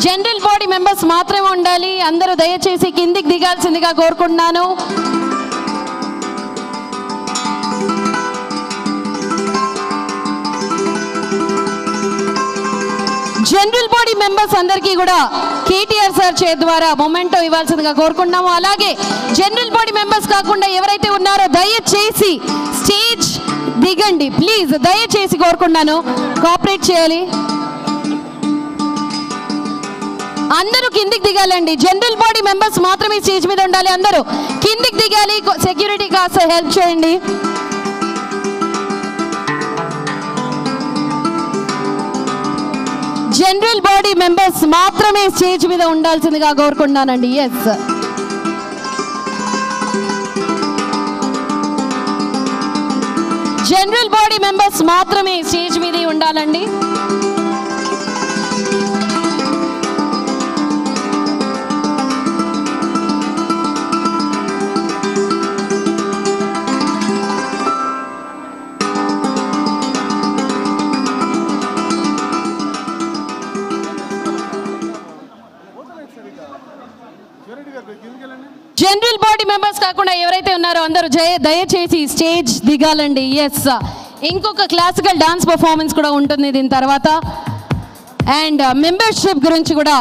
జనరల్ బాడీ మెంబర్స్ మాత్రమే ఉండాలి. అందరూ దయచేసి కిందికి దిగాల్సిందిగా కోరుకుంటున్నాను. జనరల్ బాడీ మెంబర్స్ అందరికీ కూడా కేటీఆర్ సార్ చేతి ద్వారా మొమెంటో ఇవ్వాల్సిందిగా కోరుకుంటున్నాము. అలాగే జనరల్ బాడీ మెంబర్స్ కాకుండా ఎవరైతే ఉన్నారో దయచేసి స్టేజ్ దిగండి ప్లీజ్. దయచేసి కోరుకుంటున్నాను, కోఆపరేట్ చేయాలి. అందరూ కిందికి దిగాలండి. జనరల్ బాడీ మెంబర్స్ మాత్రమే స్టేజ్ మీద ఉండాలి. అందరూ కిందికి దిగాలి. సెక్యూరిటీ కాస్త హెల్ప్ చేయండి. జనరల్ బాడీ మెంబర్స్ మాత్రమే స్టేజ్ మీద ఉండాల్సిందిగా కోరుకుంటున్నానండి. ఎస్, జనరల్ బాడీ మెంబర్స్ మాత్రమే స్టేజ్ మీద ఉండాలండి. జనరల్ బాడీ మెంబర్స్ కాకుండా ఎవరైతే ఉన్నారో అందరూ దయచేసి స్టేజ్ దిగాలండి. ఎస్, ఇంకొక క్లాసికల్ డాన్స్ పర్ఫార్మెన్స్ కూడా ఉంటుంది దీని తర్వాత. అండ్ మెంబర్షిప్ గురించి కూడా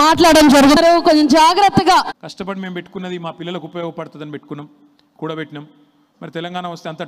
మాట్లాడడం జరుగుతారు. కొంచెం జాగ్రత్తగా. కష్టపడి మేము పెట్టుకున్నది మా పిల్లలకు ఉపయోగపడుతుందని పెట్టుకున్నాం, కూడబెట్టినాం. మరి తెలంగాణ వస్తే అంత